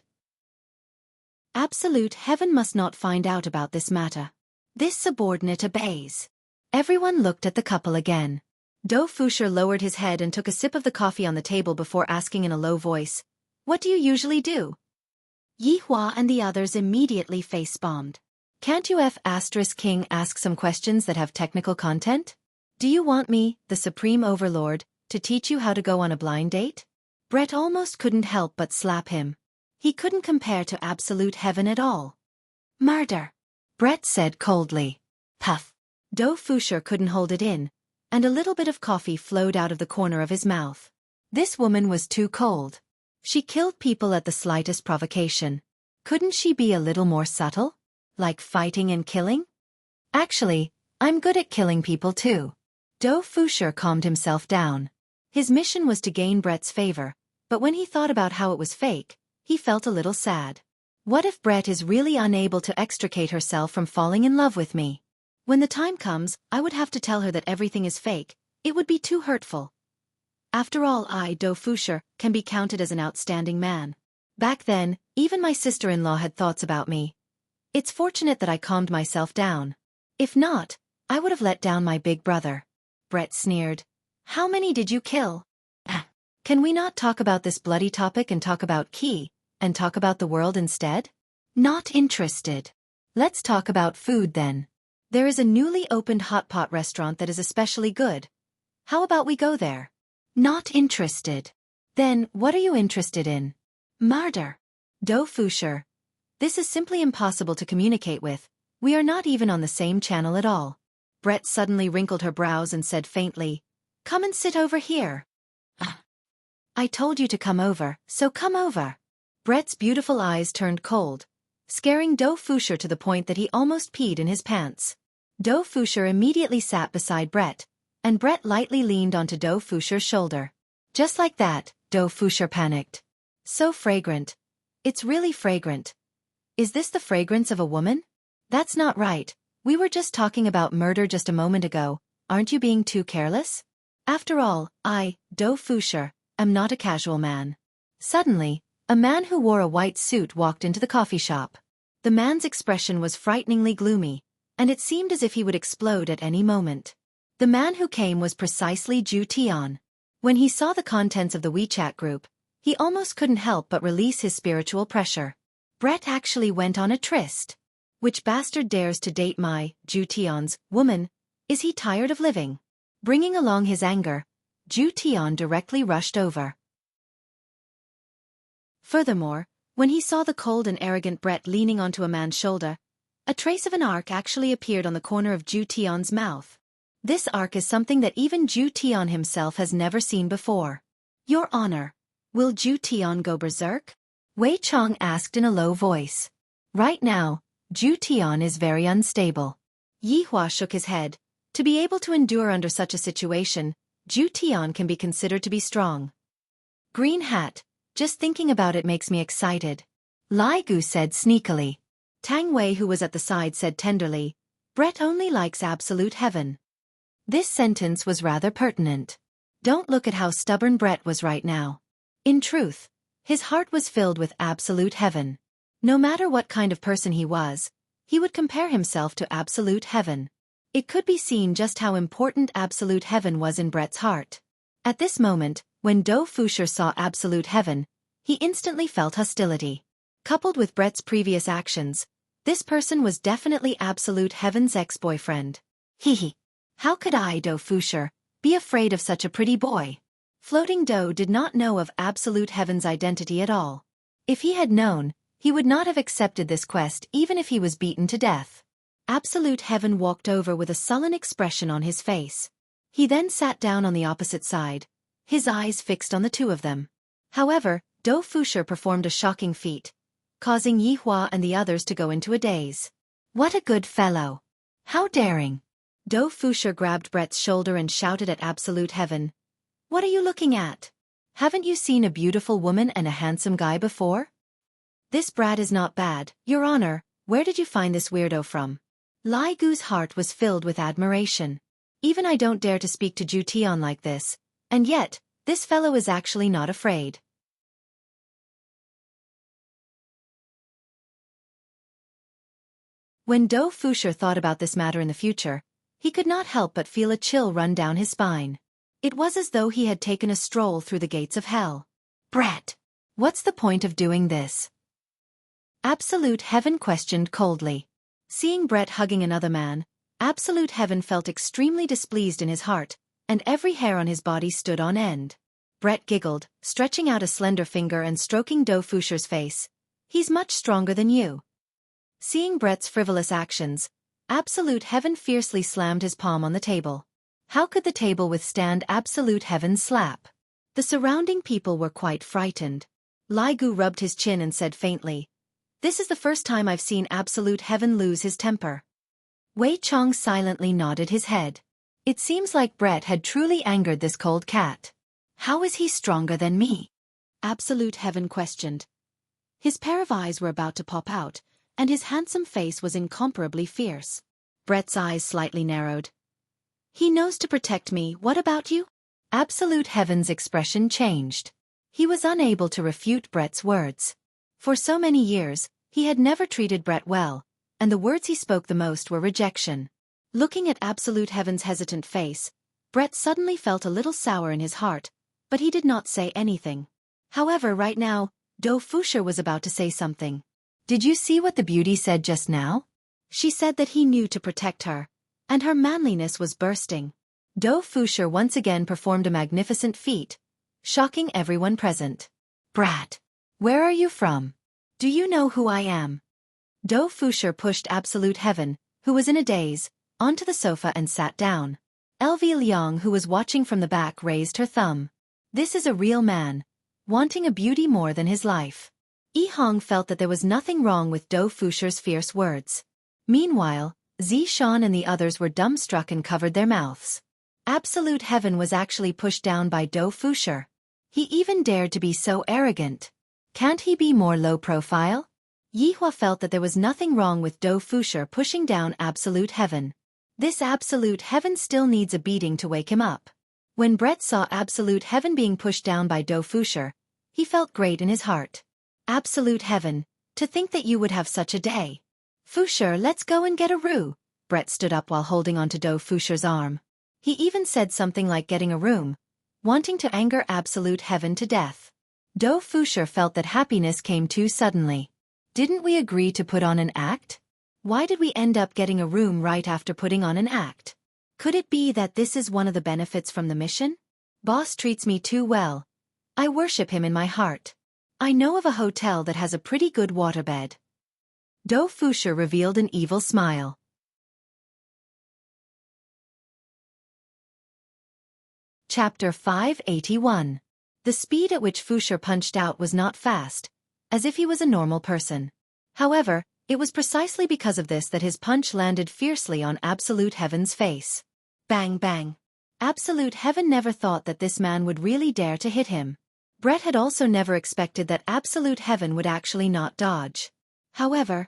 Absolute heaven must not find out about this matter. This subordinate obeys. Everyone looked at the couple again. Dou Fusher lowered his head and took a sip of the coffee on the table before asking in a low voice, What do you usually do? Yi Hua and the others immediately face-bombed. Can't you King ask some questions that have technical content? Do you want me, the Supreme Overlord, to teach you how to go on a blind date? Brett almost couldn't help but slap him. He couldn't compare to absolute heaven at all. Murder, Brett said coldly. Puff. Dou Fusher couldn't hold it in, and a little bit of coffee flowed out of the corner of his mouth. This woman was too cold. She killed people at the slightest provocation. Couldn't she be a little more subtle? Like fighting and killing? Actually, I'm good at killing people too. Dou Fusher calmed himself down. His mission was to gain Brett's favor, but when he thought about how it was fake, he felt a little sad. What if Brett is really unable to extricate herself from falling in love with me? When the time comes, I would have to tell her that everything is fake. It would be too hurtful. After all, I, Dou Fusher, can be counted as an outstanding man. Back then, even my sister-in-law had thoughts about me. It's fortunate that I calmed myself down. If not, I would have let down my big brother. Brett sneered. How many did you kill? Can we not talk about this bloody topic and talk about Qi, and talk about the world instead? Not interested. Let's talk about food then. There is a newly opened hot pot restaurant that is especially good. How about we go there? Not interested. Then, what are you interested in? Murder. Do Fuchsia. This is simply impossible to communicate with. We are not even on the same channel at all. Brett suddenly wrinkled her brows and said faintly, "Come and sit over here." I told you to come over, so come over. Brett's beautiful eyes turned cold, scaring Do Fuchsia to the point that he almost peed in his pants. Do Fuchsia immediately sat beside Brett, and Brett lightly leaned onto Do Fuchsia's shoulder. Just like that, Do Fuchsia panicked. So fragrant. It's really fragrant. Is this the fragrance of a woman? That's not right. We were just talking about murder just a moment ago. Aren't you being too careless? After all, I, Do Fuchsia, am not a casual man. Suddenly, a man who wore a white suit walked into the coffee shop. The man's expression was frighteningly gloomy, and it seemed as if he would explode at any moment. The man who came was precisely Ju Tian. When he saw the contents of the WeChat group, he almost couldn't help but release his spiritual pressure. Brett actually went on a tryst. Which bastard dares to date my, Ju Tian's, woman? Is he tired of living? Bringing along his anger, Ju Tian directly rushed over. Furthermore, when he saw the cold and arrogant Brett leaning onto a man's shoulder, a trace of an arc actually appeared on the corner of Ju Tian's mouth. This arc is something that even Ju Tian himself has never seen before. Your Honor, will Ju Tian go berserk? Wei Chong asked in a low voice. Right now, Ju Tian is very unstable. Yi Hua shook his head. To be able to endure under such a situation, Ju Tian can be considered to be strong. Green Hat, just thinking about it makes me excited. Lai Gu said sneakily. Tang Wei, who was at the side, said tenderly, Brett only likes absolute heaven. This sentence was rather pertinent. Don't look at how stubborn Brett was right now. In truth, his heart was filled with absolute heaven. No matter what kind of person he was, he would compare himself to absolute heaven. It could be seen just how important absolute heaven was in Brett's heart. At this moment, when Do Fuchsia saw absolute heaven, he instantly felt hostility. Coupled with Brett's previous actions, this person was definitely absolute heaven's ex-boyfriend. Hee. How could I, Do Fuchsia, be afraid of such a pretty boy? Floating Do did not know of absolute heaven's identity at all. If he had known, he would not have accepted this quest even if he was beaten to death. Absolute heaven walked over with a sullen expression on his face. He then sat down on the opposite side, his eyes fixed on the two of them. However, Do Fuchsia performed a shocking feat, causing Yi Hua and the others to go into a daze. What a good fellow! How daring! Do Fuchsia grabbed Brett's shoulder and shouted at absolute heaven. What are you looking at? Haven't you seen a beautiful woman and a handsome guy before? This brat is not bad, Your Honor. Where did you find this weirdo from? Lai Gu's heart was filled with admiration. Even I don't dare to speak to Ju Tian like this, and yet, this fellow is actually not afraid. When Do Fuchsia thought about this matter in the future, he could not help but feel a chill run down his spine. It was as though he had taken a stroll through the gates of hell. Brett, what's the point of doing this? Absolute heaven questioned coldly. Seeing Brett hugging another man, absolute heaven felt extremely displeased in his heart, and every hair on his body stood on end. Brett giggled, stretching out a slender finger and stroking Do Fuchsia's face. He's much stronger than you. Seeing Brett's frivolous actions, absolute heaven fiercely slammed his palm on the table. How could the table withstand absolute heaven's slap? The surrounding people were quite frightened. Lai Gu rubbed his chin and said faintly, This is the first time I've seen absolute heaven lose his temper. Wei Chong silently nodded his head. It seems like Brett had truly angered this cold cat. How is he stronger than me? Absolute heaven questioned. His pair of eyes were about to pop out, and his handsome face was incomparably fierce. Brett's eyes slightly narrowed. He knows to protect me, what about you? Absolute heaven's expression changed. He was unable to refute Brett's words. For so many years, he had never treated Brett well, and the words he spoke the most were rejection. Looking at absolute heaven's hesitant face, Brett suddenly felt a little sour in his heart, but he did not say anything. However, right now, Do Fuchsia was about to say something. Did you see what the beauty said just now? She said that he knew to protect her, and her manliness was bursting. Do Fuchsia once again performed a magnificent feat, shocking everyone present. Brat! Where are you from? Do you know who I am? Dou Fusher pushed Absolute Heaven, who was in a daze, onto the sofa and sat down. Elvie Liang, who was watching from the back, raised her thumb. This is a real man, wanting a beauty more than his life. Yi Hong felt that there was nothing wrong with Dou Fusher's fierce words. Meanwhile, Zishan and the others were dumbstruck and covered their mouths. Absolute Heaven was actually pushed down by Dou Fusher. He even dared to be so arrogant. Can't he be more low profile? Yi Hua felt that there was nothing wrong with Dou Fusher pushing down Absolute Heaven. This Absolute Heaven still needs a beating to wake him up. When Brett saw Absolute Heaven being pushed down by Dou Fusher, he felt great in his heart. Absolute Heaven, to think that you would have such a day. Fusher, let's go and get a room. Brett stood up while holding onto Dou Fusher's arm. He even said something like getting a room, wanting to anger Absolute Heaven to death. Dou Fusher felt that happiness came too suddenly. Didn't we agree to put on an act? Why did we end up getting a room right after putting on an act? Could it be that this is one of the benefits from the mission? Boss treats me too well. I worship him in my heart. I know of a hotel that has a pretty good waterbed. Dou Fusher revealed an evil smile. Chapter 581. The speed at which Fusher punched out was not fast, as if he was a normal person. However, it was precisely because of this that his punch landed fiercely on Absolute Heaven's face. Bang bang. Absolute Heaven never thought that this man would really dare to hit him. Brett had also never expected that Absolute Heaven would actually not dodge. However,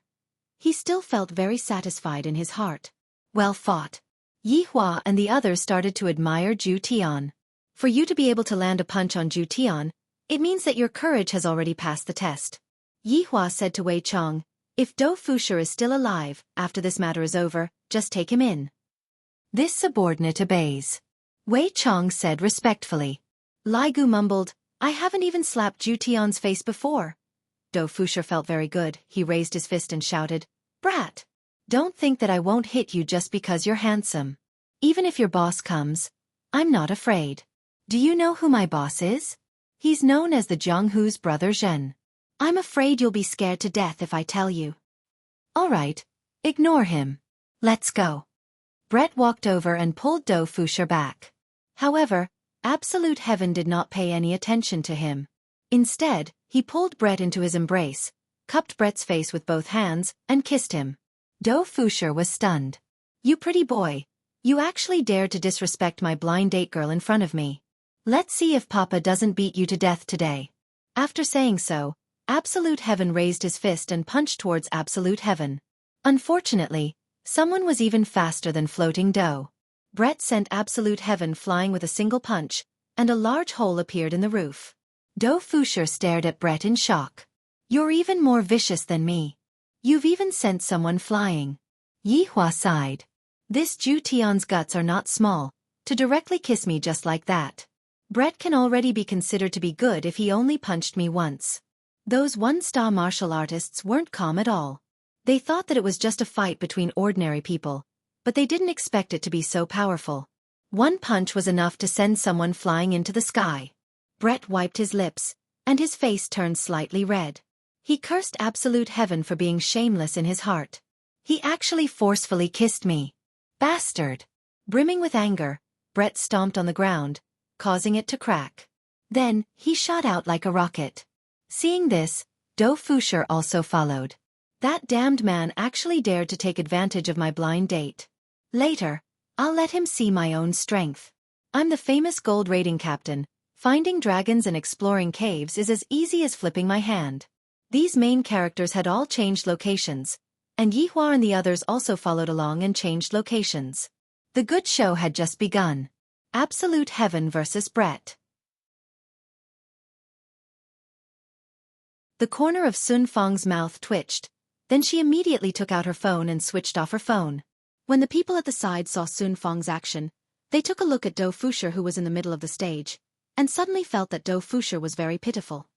he still felt very satisfied in his heart. Well fought. Yi Hua and the others started to admire Zhu Tian. For you to be able to land a punch on Zhu Tian, it means that your courage has already passed the test. Yi Hua said to Wei Chong, if Dou Fusher is still alive, after this matter is over, just take him in. This subordinate obeys. Wei Chong said respectfully. Lai Gu mumbled, I haven't even slapped Zhu Tian's face before. Dou Fusher felt very good. He raised his fist and shouted, Brat! Don't think that I won't hit you just because you're handsome. Even if your boss comes, I'm not afraid. Do you know who my boss is? He's known as the Jianghu's brother Zhen. I'm afraid you'll be scared to death if I tell you. All right, ignore him. Let's go. Brett walked over and pulled Dou Fusher back. However, Absolute Heaven did not pay any attention to him. Instead, he pulled Brett into his embrace, cupped Brett's face with both hands, and kissed him. Dou Fusher was stunned. You pretty boy, you actually dared to disrespect my blind date girl in front of me. Let's see if Papa doesn't beat you to death today. After saying so, Absolute Heaven raised his fist and punched towards Absolute Heaven. Unfortunately, someone was even faster than Floating Dou. Brett sent Absolute Heaven flying with a single punch, and a large hole appeared in the roof. Dou Fusher stared at Brett in shock. You're even more vicious than me. You've even sent someone flying. Yi Hua sighed. This Zhu Tian's guts are not small, to directly kiss me just like that. Brett can already be considered to be good if he only punched me once. Those one-star martial artists weren't calm at all. They thought that it was just a fight between ordinary people, but they didn't expect it to be so powerful. One punch was enough to send someone flying into the sky. Brett wiped his lips, and his face turned slightly red. He cursed Absolute Heaven for being shameless in his heart. He actually forcefully kissed me. Bastard! Brimming with anger, Brett stomped on the ground, causing it to crack. Then, he shot out like a rocket. Seeing this, Dou Fusher also followed. That damned man actually dared to take advantage of my blind date. Later, I'll let him see my own strength. I'm the famous gold raiding captain. Finding dragons and exploring caves is as easy as flipping my hand. These main characters had all changed locations, and Yi Hua and the others also followed along and changed locations. The good show had just begun. Absolute Heaven versus Brett. The corner of Sun Fang's mouth twitched, then she immediately took out her phone and switched off her phone. When the people at the side saw Sun Fang's action, they took a look at Dou Fusher, who was in the middle of the stage, and suddenly felt that Dou Fusher was very pitiful.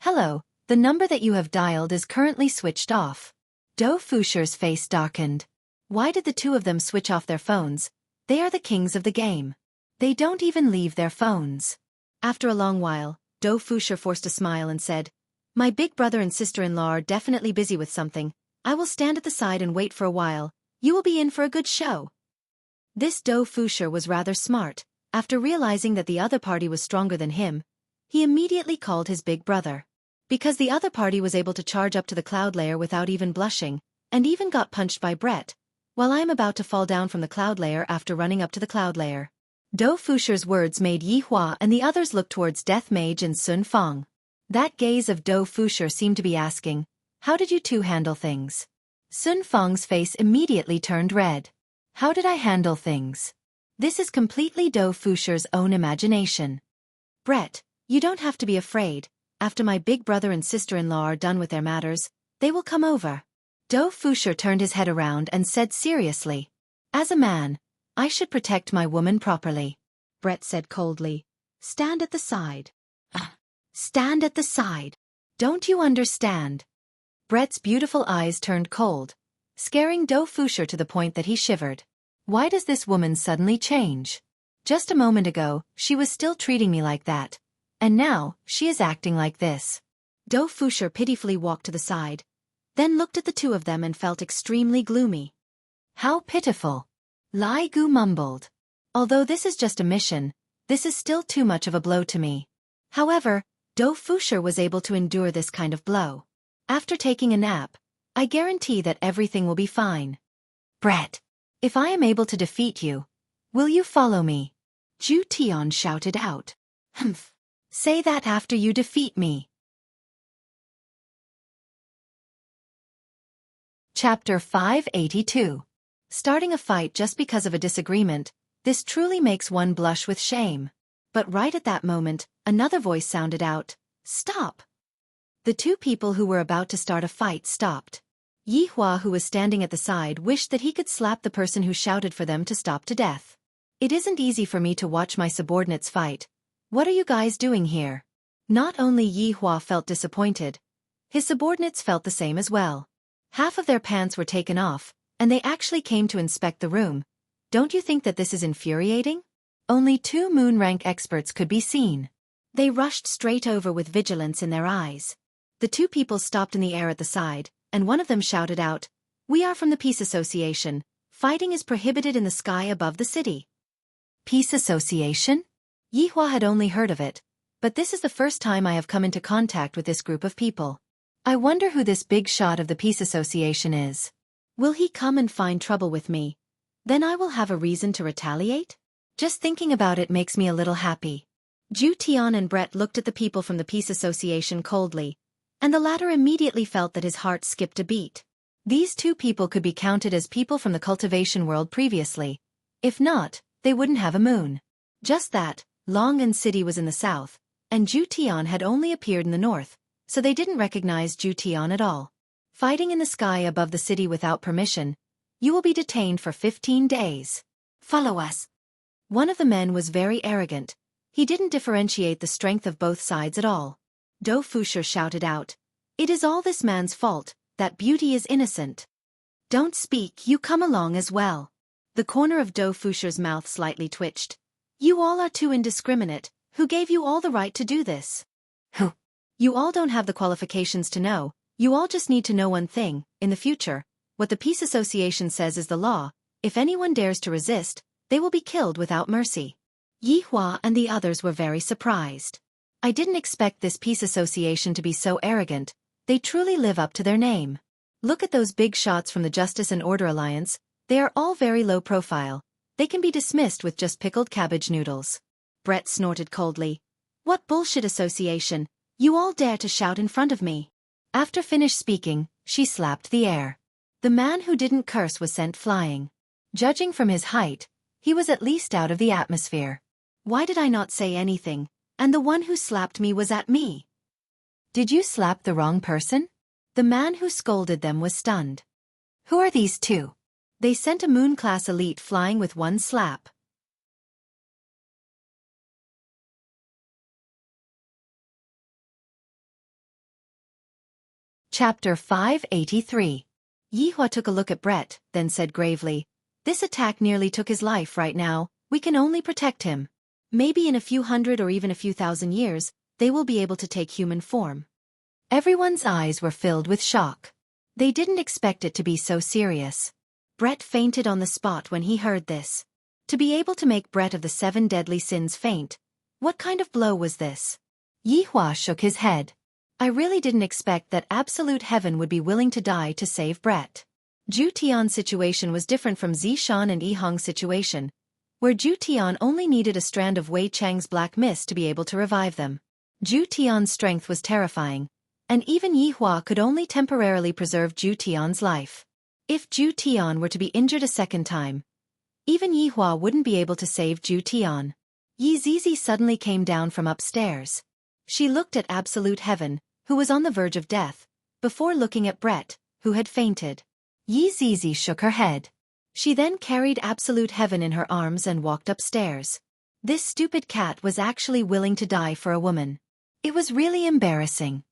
Hello, the number that you have dialed is currently switched off. Dou Fusher's face darkened. Why did the two of them switch off their phones? They are the kings of the game. They don't even leave their phones. After a long while, Dou Fusher forced a smile and said, "My big brother and sister-in-law are definitely busy with something. I will stand at the side and wait for a while. You will be in for a good show." This Dou Fusher was rather smart. After realizing that the other party was stronger than him, he immediately called his big brother. Because the other party was able to charge up to the cloud layer without even blushing, and even got punched by Brett, while I am about to fall down from the cloud layer after running up to the cloud layer. Dou Fusher's words made Yi Hua and the others look towards Death Mage and Sun Fang. That gaze of Dou Fusher seemed to be asking, "How did you two handle things?" Sun Fang's face immediately turned red. "How did I handle things? This is completely Dou Fusher's own imagination." "Brett, you don't have to be afraid. After my big brother and sister-in-law are done with their matters, they will come over." Dou Fusher turned his head around and said seriously, "As a man, I should protect my woman properly." Brett said coldly, "Stand at the side." Stand at the side. Don't you understand?" Brett's beautiful eyes turned cold, scaring Dou Fusher to the point that he shivered. Why does this woman suddenly change? Just a moment ago, she was still treating me like that. And now, she is acting like this. Dou Fusher pitifully walked to the side, then looked at the two of them and felt extremely gloomy. "How pitiful." Lai Gu mumbled. "Although this is just a mission, this is still too much of a blow to me." However, Dou Fusher was able to endure this kind of blow. "After taking a nap, I guarantee that everything will be fine." "Brett, if I am able to defeat you, will you follow me?" Zhu Tian shouted out. "Humph. Say that after you defeat me." Chapter 582. Starting a fight just because of a disagreement, this truly makes one blush with shame. But right at that moment, another voice sounded out, "Stop!" The two people who were about to start a fight stopped. Yi Hua, who was standing at the side, wished that he could slap the person who shouted for them to stop to death. "It isn't easy for me to watch my subordinates fight. What are you guys doing here?" Not only Yi Hua felt disappointed, his subordinates felt the same as well. Half of their pants were taken off, and they actually came to inspect the room. Don't you think that this is infuriating? Only 2 moon rank experts could be seen. They rushed straight over with vigilance in their eyes. The two people stopped in the air at the side, and one of them shouted out, "We are from the Peace Association. Fighting is prohibited in the sky above the city." Peace Association? Yi Hua had only heard of it, but this is the first time I have come into contact with this group of people. I wonder who this big shot of the Peace Association is. Will he come and find trouble with me? Then I will have a reason to retaliate? Just thinking about it makes me a little happy. Zhu Tian and Brett looked at the people from the Peace Association coldly, and the latter immediately felt that his heart skipped a beat. These two people could be counted as people from the cultivation world previously. If not, they wouldn't have a moon. Just that, Longan City was in the south, and Zhu Tian had only appeared in the north, so they didn't recognize Zhu Tian at all. Fighting in the sky above the city without permission, you will be detained for 15 days. Follow us. One of the men was very arrogant. He didn't differentiate the strength of both sides at all. Dou Fusher shouted out, "It is all this man's fault, that beauty is innocent." "Don't speak, you come along as well." The corner of Dou Fusher's mouth slightly twitched. "You all are too indiscriminate. Who gave you all the right to do this?" "Who? You all don't have the qualifications to know. You all just need to know one thing. In the future, what the Peace Association says is the law. If anyone dares to resist, they will be killed without mercy." Yi Hua and the others were very surprised. I didn't expect this Peace Association to be so arrogant. They truly live up to their name. Look at those big shots from the Justice and Order Alliance. They are all very low profile. They can be dismissed with just pickled cabbage noodles. Brett snorted coldly. "What bullshit association? You all dare to shout in front of me." After finished speaking, she slapped the air. The man who didn't curse was sent flying. Judging from his height, he was at least out of the atmosphere. Why did I not say anything? And the one who slapped me was at me. Did you slap the wrong person? The man who scolded them was stunned. Who are these two? They sent a moon-class elite flying with one slap. Chapter 583. Yi Hua took a look at Brett, then said gravely, "This attack nearly took his life right now. We can only protect him." Maybe in a few hundred or even a few thousand years, they will be able to take human form. Everyone's eyes were filled with shock. They didn't expect it to be so serious. Brett fainted on the spot when he heard this. To be able to make Brett of the 7 deadly sins faint, what kind of blow was this? Yihua shook his head. I really didn't expect that absolute heaven would be willing to die to save Brett. Zhu Tian's situation was different from Zishan and Yihong's situation, where Zhu Tian only needed a strand of Wei Chang's black mist to be able to revive them. Zhu Tian's strength was terrifying, and even Yihua could only temporarily preserve Zhu Tian's life. If Zhu Tian were to be injured a second time, even Yihua wouldn't be able to save Zhu Tian. Yi Zizi suddenly came down from upstairs. She looked at Absolute Heaven, who was on the verge of death, before looking at Brett, who had fainted. Yi Zizi shook her head. She then carried Absolute Heaven in her arms and walked upstairs. This stupid cat was actually willing to die for a woman. It was really embarrassing.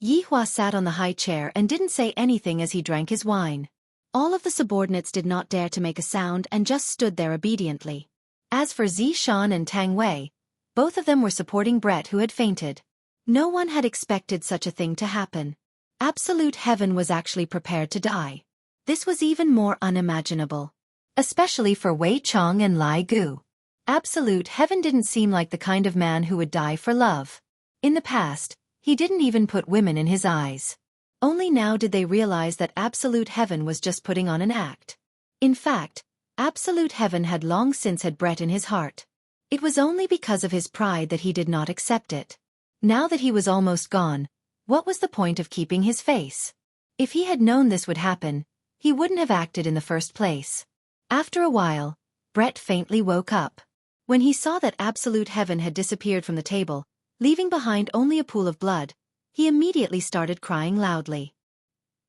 Yihua sat on the high chair and didn't say anything as he drank his wine. All of the subordinates did not dare to make a sound and just stood there obediently. As for Zishan and Tang Wei, both of them were supporting Brett who had fainted. No one had expected such a thing to happen. Absolute Heaven was actually prepared to die. This was even more unimaginable. Especially for Wei Chang and Lai Gu. Absolute Heaven didn't seem like the kind of man who would die for love. In the past, he didn't even put women in his eyes. Only now did they realize that Absolute Heaven was just putting on an act. In fact, Absolute Heaven had long since had Brett in his heart. It was only because of his pride that he did not accept it. Now that he was almost gone, what was the point of keeping his face? If he had known this would happen, he wouldn't have acted in the first place. After a while, Brett faintly woke up. When he saw that Absolute Heaven had disappeared from the table, leaving behind only a pool of blood, he immediately started crying loudly.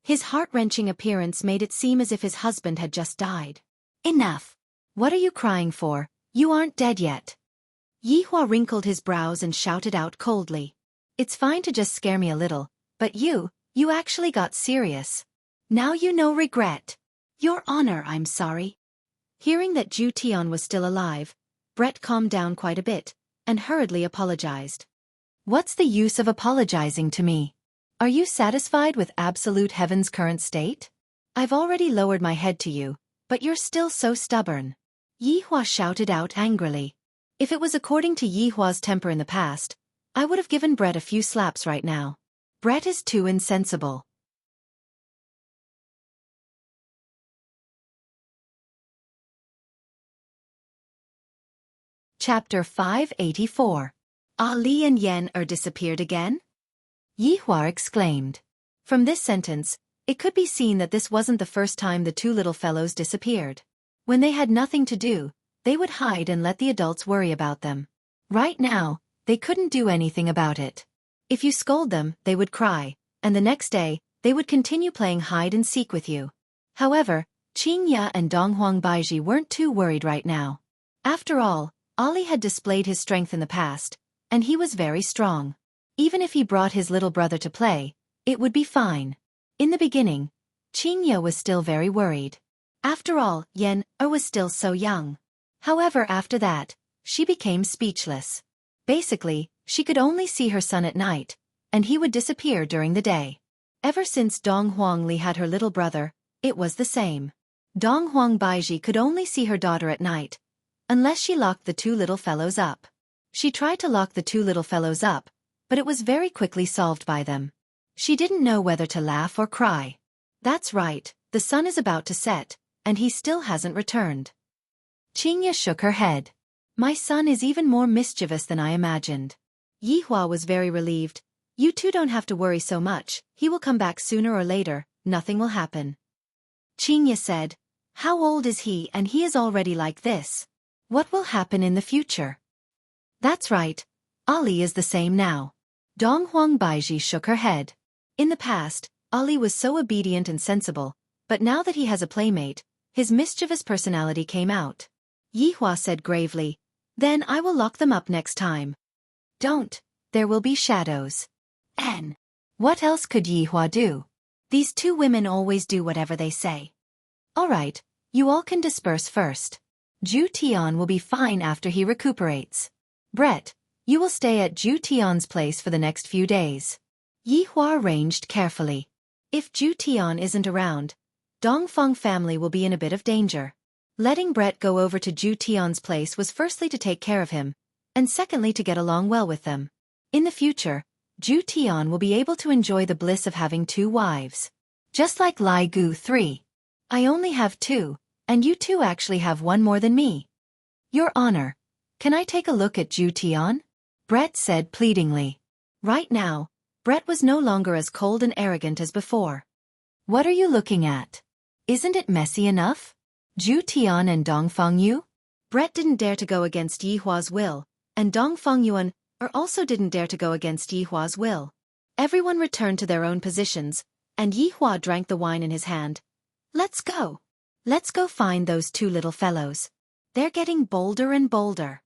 His heart-wrenching appearance made it seem as if his husband had just died. Enough! What are you crying for? You aren't dead yet. Yihua wrinkled his brows and shouted out coldly. It's fine to just scare me a little, but you actually got serious. Now you know regret. Your Honor, I'm sorry. Hearing that Zhu Tian was still alive, Brett calmed down quite a bit, and hurriedly apologized. What's the use of apologizing to me? Are you satisfied with Absolute Heaven's current state? I've already lowered my head to you, but you're still so stubborn. Yihua shouted out angrily. If it was according to Yihua's temper in the past, I would have given Brett a few slaps right now. Brett is too insensible. Chapter 584. Ali and Yen are disappeared again? Yihua exclaimed. From this sentence, it could be seen that this wasn't the first time the 2 little fellows disappeared. When they had nothing to do, they would hide and let the adults worry about them. Right now, they couldn't do anything about it. If you scold them, they would cry, and the next day, they would continue playing hide-and-seek with you. However, Qingya and Donghuang Baiji weren't too worried right now. After all, Ali had displayed his strength in the past, and he was very strong. Even if he brought his little brother to play, it would be fine. In the beginning, Qingya was still very worried. After all, Yen was still so young. However, after that, she became speechless. Basically, she could only see her son at night, and he would disappear during the day. Ever since Dong Huangli had her little brother, it was the same. Dong Huang Baiji could only see her daughter at night, unless she locked the 2 little fellows up. She tried to lock the 2 little fellows up, but it was very quickly solved by them. She didn't know whether to laugh or cry. That's right, the sun is about to set, and he still hasn't returned. Qingya shook her head. My son is even more mischievous than I imagined. Yihua was very relieved. You 2 don't have to worry so much, he will come back sooner or later, nothing will happen. Qingya said, how old is he and he is already like this? What will happen in the future? That's right, Ali is the same now. Donghuang Baiji shook her head. In the past, Ali was so obedient and sensible, but now that he has a playmate, his mischievous personality came out. Yihua said gravely, then I will lock them up next time. Don't, there will be shadows. What else could Yihua do? These 2 women always do whatever they say. All right, you all can disperse first. Zhu Tian will be fine after he recuperates. Brett, you will stay at Zhu Tian's place for the next few days. Yi Hua arranged carefully. If Zhu Tian isn't around, Dongfeng family will be in a bit of danger. Letting Brett go over to Zhu Tian's place was firstly to take care of him, and secondly to get along well with them. In the future, Zhu Tian will be able to enjoy the bliss of having 2 wives. Just like Lai Gu 3. I only have 2, and you 2 actually have 1 more than me. Your Honor, can I take a look at Zhu Tian? Brett said pleadingly. Right now, Brett was no longer as cold and arrogant as before. What are you looking at? Isn't it messy enough? Zhu Tian and Dongfeng Yu? Brett didn't dare to go against Yi Hua's will, and Dongfeng Yuan also didn't dare to go against Yi Hua's will. Everyone returned to their own positions, and Yi Hua drank the wine in his hand. Let's go. Let's go find those 2 little fellows. They're getting bolder and bolder.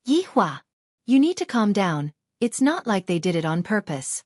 Yi Hua, you need to calm down, it's not like they did it on purpose.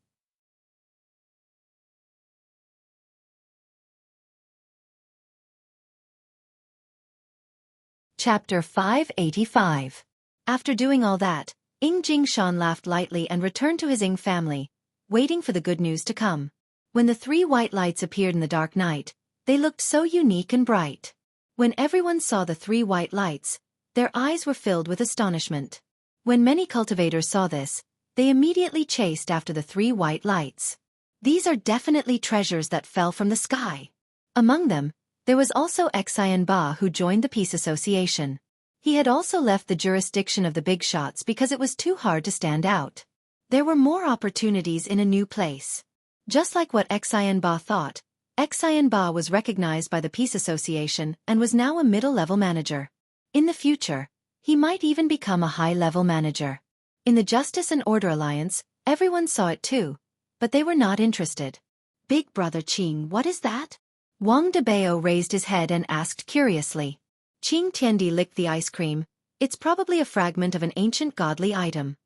Chapter 585. After doing all that, Ying Jingshan laughed lightly and returned to his Ying family, waiting for the good news to come. When the 3 white lights appeared in the dark night, they looked so unique and bright. When everyone saw the 3 white lights, their eyes were filled with astonishment. When many cultivators saw this, they immediately chased after the 3 white lights. These are definitely treasures that fell from the sky. Among them, there was also Xiaofan Ba, who joined the Peace Association. He had also left the jurisdiction of the big shots because it was too hard to stand out. There were more opportunities in a new place. Just like what Xiaofan Ba thought, Xiaofan Ba was recognized by the Peace Association and was now a middle-level manager. In the future, he might even become a high-level manager. In the Justice and Order Alliance, everyone saw it too, but they were not interested. Big Brother Qing, what is that? Wang Debao raised his head and asked curiously. Qing Tiandi licked the ice cream. It's probably a fragment of an ancient godly item.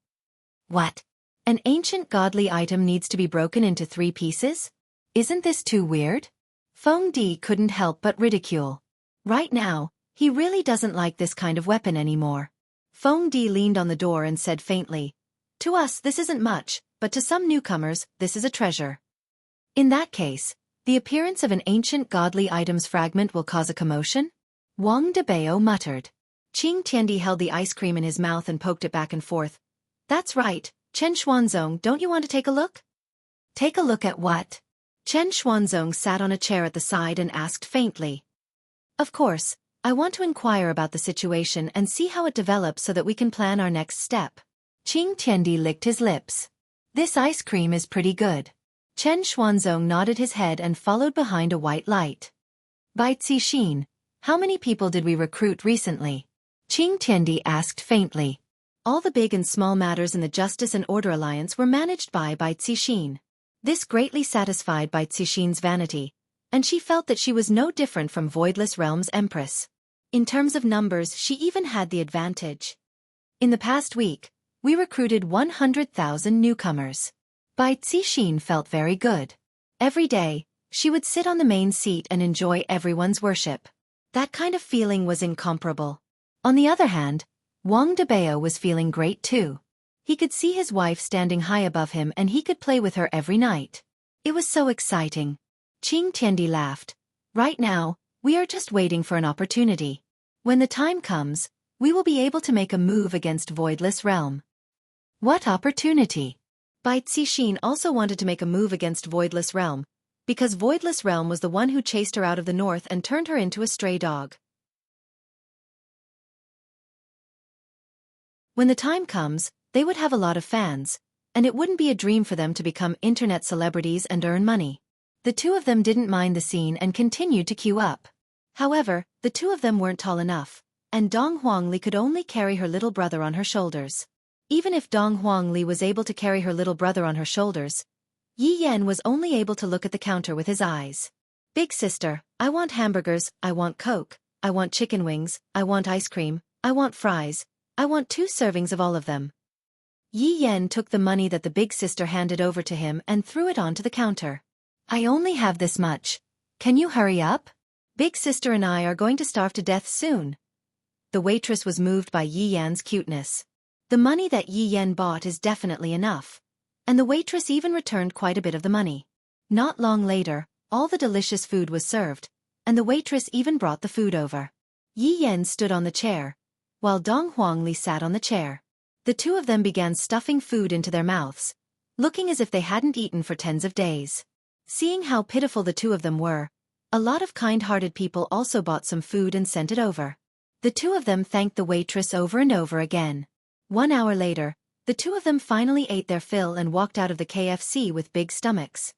What? An ancient godly item needs to be broken into 3 pieces? Isn't this too weird? Feng Di couldn't help but ridicule. Right now, he really doesn't like this kind of weapon anymore. Feng Di leaned on the door and said faintly, to us this isn't much, but to some newcomers, this is a treasure. In that case, the appearance of an ancient godly item's fragment will cause a commotion? Wang Debao muttered. Qing Tiandi held the ice cream in his mouth and poked it back and forth. That's right, Chen Xuanzong, don't you want to take a look? Take a look at what? Chen Xuanzong sat on a chair at the side and asked faintly. Of course, I want to inquire about the situation and see how it develops so that we can plan our next step. Qing Tiandi licked his lips. This ice cream is pretty good. Chen Xuanzong nodded his head and followed behind a white light. Bai Cixin, how many people did we recruit recently? Qing Tiandi asked faintly. All the big and small matters in the Justice and Order Alliance were managed by Bai Cixin. This greatly satisfied Bai Cixin's vanity, and she felt that she was no different from Voidless Realm's Empress. In terms of numbers, she even had the advantage. In the past week, we recruited 100,000 newcomers. Bai Cixin felt very good. Every day, she would sit on the main seat and enjoy everyone's worship. That kind of feeling was incomparable. On the other hand, Wang Debao was feeling great too. He could see his wife standing high above him and he could play with her every night. It was so exciting. Qing Tiandi laughed. Right now, we are just waiting for an opportunity. When the time comes, we will be able to make a move against Voidless Realm. What opportunity? Bai Cixin also wanted to make a move against Voidless Realm, because Voidless Realm was the one who chased her out of the north and turned her into a stray dog. When the time comes, they would have a lot of fans, and it wouldn't be a dream for them to become internet celebrities and earn money. The 2 of them didn't mind the scene and continued to queue up. However, the 2 of them weren't tall enough, and Dong Huangli could only carry her little brother on her shoulders. Even if Dong Huangli was able to carry her little brother on her shoulders, Yi Yan was only able to look at the counter with his eyes. Big sister, I want hamburgers, I want Coke, I want chicken wings, I want ice cream, I want fries, I want 2 servings of all of them. Yi Yan took the money that the big sister handed over to him and threw it onto the counter. I only have this much. Can you hurry up? Big sister and I are going to starve to death soon. The waitress was moved by Yi Yan's cuteness. The money that Yi Yan bought is definitely enough. And the waitress even returned quite a bit of the money. Not long later, all the delicious food was served, and the waitress even brought the food over. Yi Yan stood on the chair, while Dong Huangli sat on the chair. The two of them began stuffing food into their mouths, looking as if they hadn't eaten for tens of days. Seeing how pitiful the two of them were, a lot of kind-hearted people also bought some food and sent it over. The two of them thanked the waitress over and over again. 1 hour later, the two of them finally ate their fill and walked out of the KFC with big stomachs.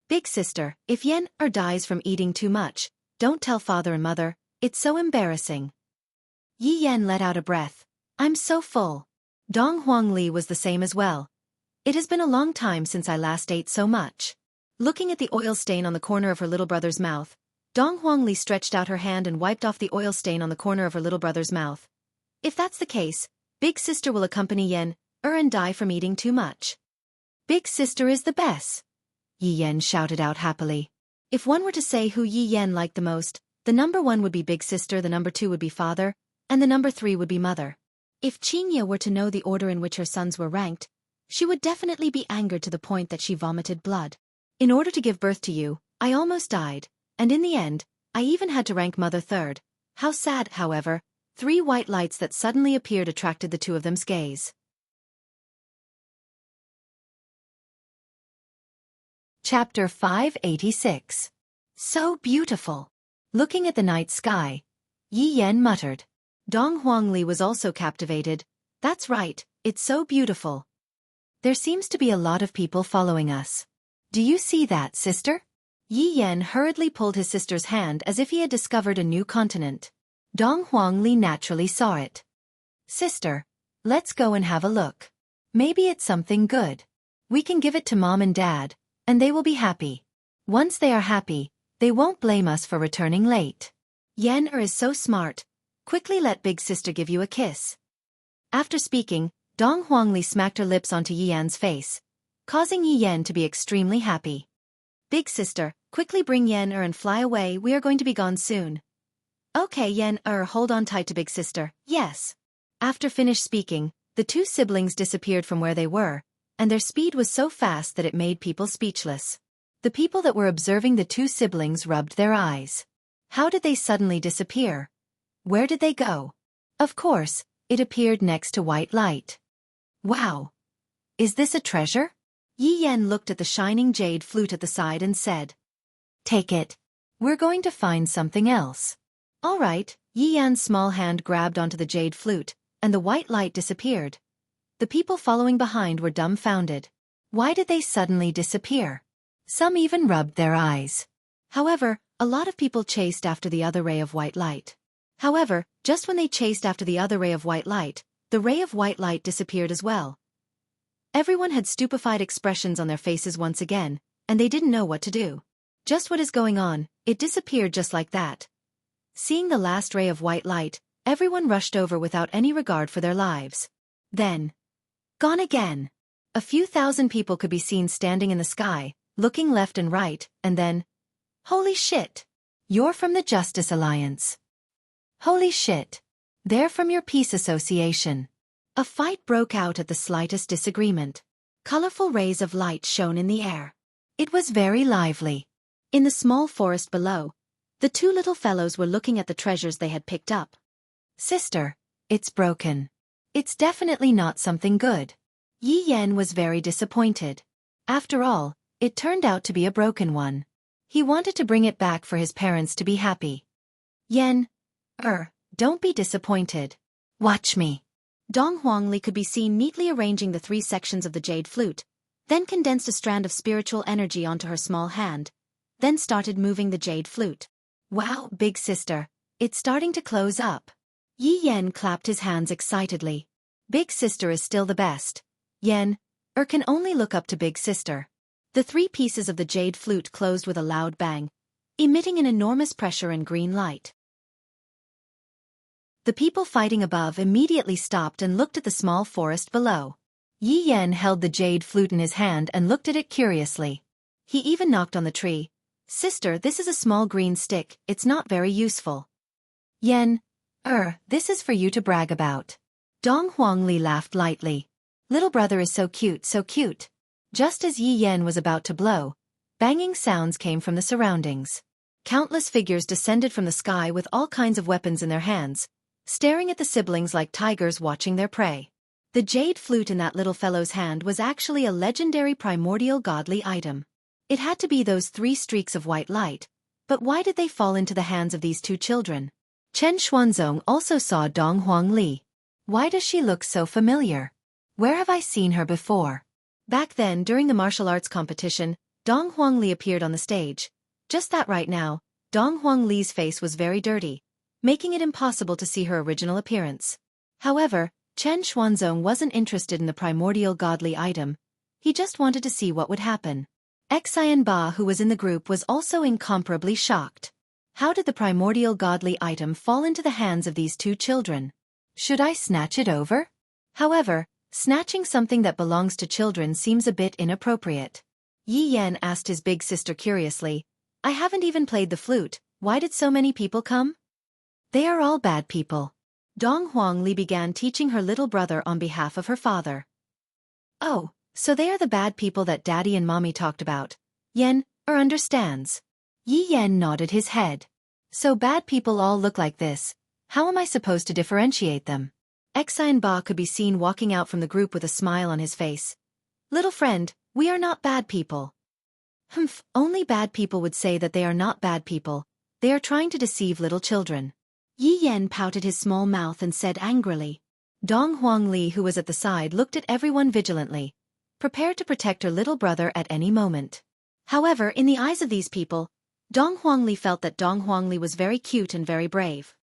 Big sister, if Yan dies from eating too much, don't tell father and mother, it's so embarrassing. Yi Yan let out a breath. I'm so full. Dong Huangli was the same as well. It has been a long time since I last ate so much. Looking at the oil stain on the corner of her little brother's mouth, Dong Huangli stretched out her hand and wiped off the oil stain on the corner of her little brother's mouth. If that's the case, big sister will accompany Yan and die from eating too much. Big sister is the best, Yi Yan shouted out happily. If one were to say who Yi Yan liked the most, the number 1 would be big sister, the number 2 would be father, and the number 3 would be mother. If Qingye were to know the order in which her sons were ranked, she would definitely be angered to the point that she vomited blood. In order to give birth to you, I almost died, and in the end, I even had to rank mother 3rd. How sad, however, 3 white lights that suddenly appeared attracted the two of them's gaze. Chapter 586. So beautiful. Looking at the night sky, Yi Yan muttered. Dong Huangli was also captivated. That's right, it's so beautiful. There seems to be a lot of people following us. Do you see that, sister? Yi Yan hurriedly pulled his sister's hand as if he had discovered a new continent. Dong Huangli naturally saw it. Sister, let's go and have a look. Maybe it's something good. We can give it to mom and dad, and they will be happy. Once they are happy, they won't blame us for returning late. Yan is so smart. Quickly let big sister give you a kiss. After speaking, Dong Huangli smacked her lips onto Yi Yan's face, causing Yi Yan to be extremely happy. Big sister, quickly bring Yan and fly away, we are going to be gone soon. Okay Yan hold on tight to big sister, yes. After finished speaking, the two siblings disappeared from where they were, and their speed was so fast that it made people speechless. The people that were observing the two siblings rubbed their eyes. How did they suddenly disappear? Where did they go? Of course, it appeared next to white light. Wow! Is this a treasure? Yi Yan looked at the shining jade flute at the side and said, Take it. We're going to find something else. All right, Yi Yan's small hand grabbed onto the jade flute, and the white light disappeared. The people following behind were dumbfounded. Why did they suddenly disappear? Some even rubbed their eyes. However, a lot of people chased after the other ray of white light. However, just when they chased after the other ray of white light, the ray of white light disappeared as well. Everyone had stupefied expressions on their faces once again, and they didn't know what to do. Just what is going on? It disappeared just like that. Seeing the last ray of white light, everyone rushed over without any regard for their lives. Then, gone again. A few thousand people could be seen standing in the sky, looking left and right, and then, holy shit! You're from the Justice Alliance. Holy shit! They're from your Peace Association. A fight broke out at the slightest disagreement. Colorful rays of light shone in the air. It was very lively. In the small forest below, the two little fellows were looking at the treasures they had picked up. Sister, it's broken. It's definitely not something good. Yi Yan was very disappointed. After all, it turned out to be a broken one. He wanted to bring it back for his parents to be happy. Yan, don't be disappointed. Watch me. Dong Huangli could be seen neatly arranging the 3 sections of the jade flute, then condensed a strand of spiritual energy onto her small hand, then started moving the jade flute. Wow, big sister, it's starting to close up. Yi Yan clapped his hands excitedly. Big sister is still the best. Yan, can only look up to big sister. The 3 pieces of the jade flute closed with a loud bang, emitting an enormous pressure and green light. The people fighting above immediately stopped and looked at the small forest below. Yi Yan held the jade flute in his hand and looked at it curiously. He even knocked on the tree. Sister, this is a small green stick, it's not very useful. Yan, this is for you to brag about. Dong Huangli laughed lightly. Little brother is so cute, so cute. Just as Yi Yan was about to blow, banging sounds came from the surroundings. Countless figures descended from the sky with all kinds of weapons in their hands, staring at the siblings like tigers watching their prey. The jade flute in that little fellow's hand was actually a legendary primordial godly item. It had to be those 3 streaks of white light, but why did they fall into the hands of these 2 children? Chen Xuanzong also saw Dong Huangli. Why does she look so familiar? Where have I seen her before? Back then, during the martial arts competition, Dong Huangli appeared on the stage. Just that right now, Dong Huangli's face was very dirty, making it impossible to see her original appearance. However, Chen Xuanzong wasn't interested in the primordial godly item. He just wanted to see what would happen. Xian Ba, who was in the group, was also incomparably shocked. How did the primordial godly item fall into the hands of these 2 children? Should I snatch it over? However, snatching something that belongs to children seems a bit inappropriate. Yi Yan asked his big sister curiously, I haven't even played the flute, why did so many people come? They are all bad people. Dong Huangli began teaching her little brother on behalf of her father. Oh, so they are the bad people that Daddy and Mommy talked about. Yan understands. Yi Yan nodded his head. So bad people all look like this. How am I supposed to differentiate them? Xian Ba could be seen walking out from the group with a smile on his face. Little friend, we are not bad people. Humph, only bad people would say that they are not bad people. They are trying to deceive little children. Yi Yan pouted his small mouth and said angrily. Dong Huangli, who was at the side, looked at everyone vigilantly, prepared to protect her little brother at any moment. However, in the eyes of these people, Dong Huangli felt that Dong Huangli was very cute and very brave.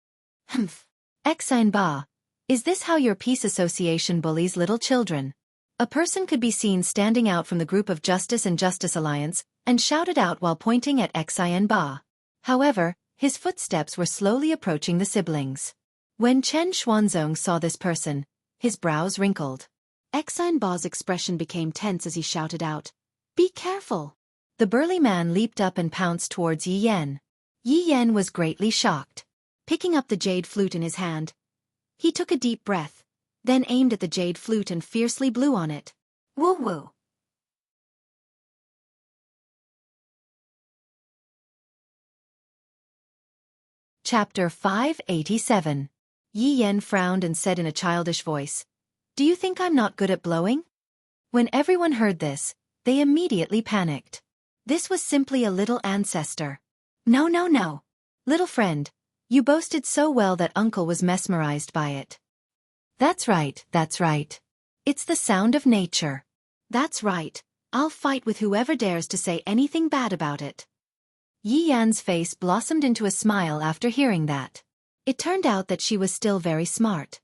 Humph. Xian Ba, is this how your peace association bullies little children? A person could be seen standing out from the group of Justice and Justice Alliance, and shouted out while pointing at Xian Ba. However, his footsteps were slowly approaching the siblings. When Chen Xuanzong saw this person, his brows wrinkled. Xian Ba's expression became tense as he shouted out, Be careful! The burly man leaped up and pounced towards Yi Yan. Yi Yan was greatly shocked. Picking up the jade flute in his hand, he took a deep breath, then aimed at the jade flute and fiercely blew on it. Woo-woo! Chapter 587. Yi Yan frowned and said in a childish voice, Do you think I'm not good at blowing? When everyone heard this, they immediately panicked. This was simply a little ancestor. No. Little friend, you boasted so well that Uncle was mesmerized by it. That's right. It's the sound of nature. That's right, I'll fight with whoever dares to say anything bad about it. Yi Yan's face blossomed into a smile after hearing that. It turned out that she was still very smart.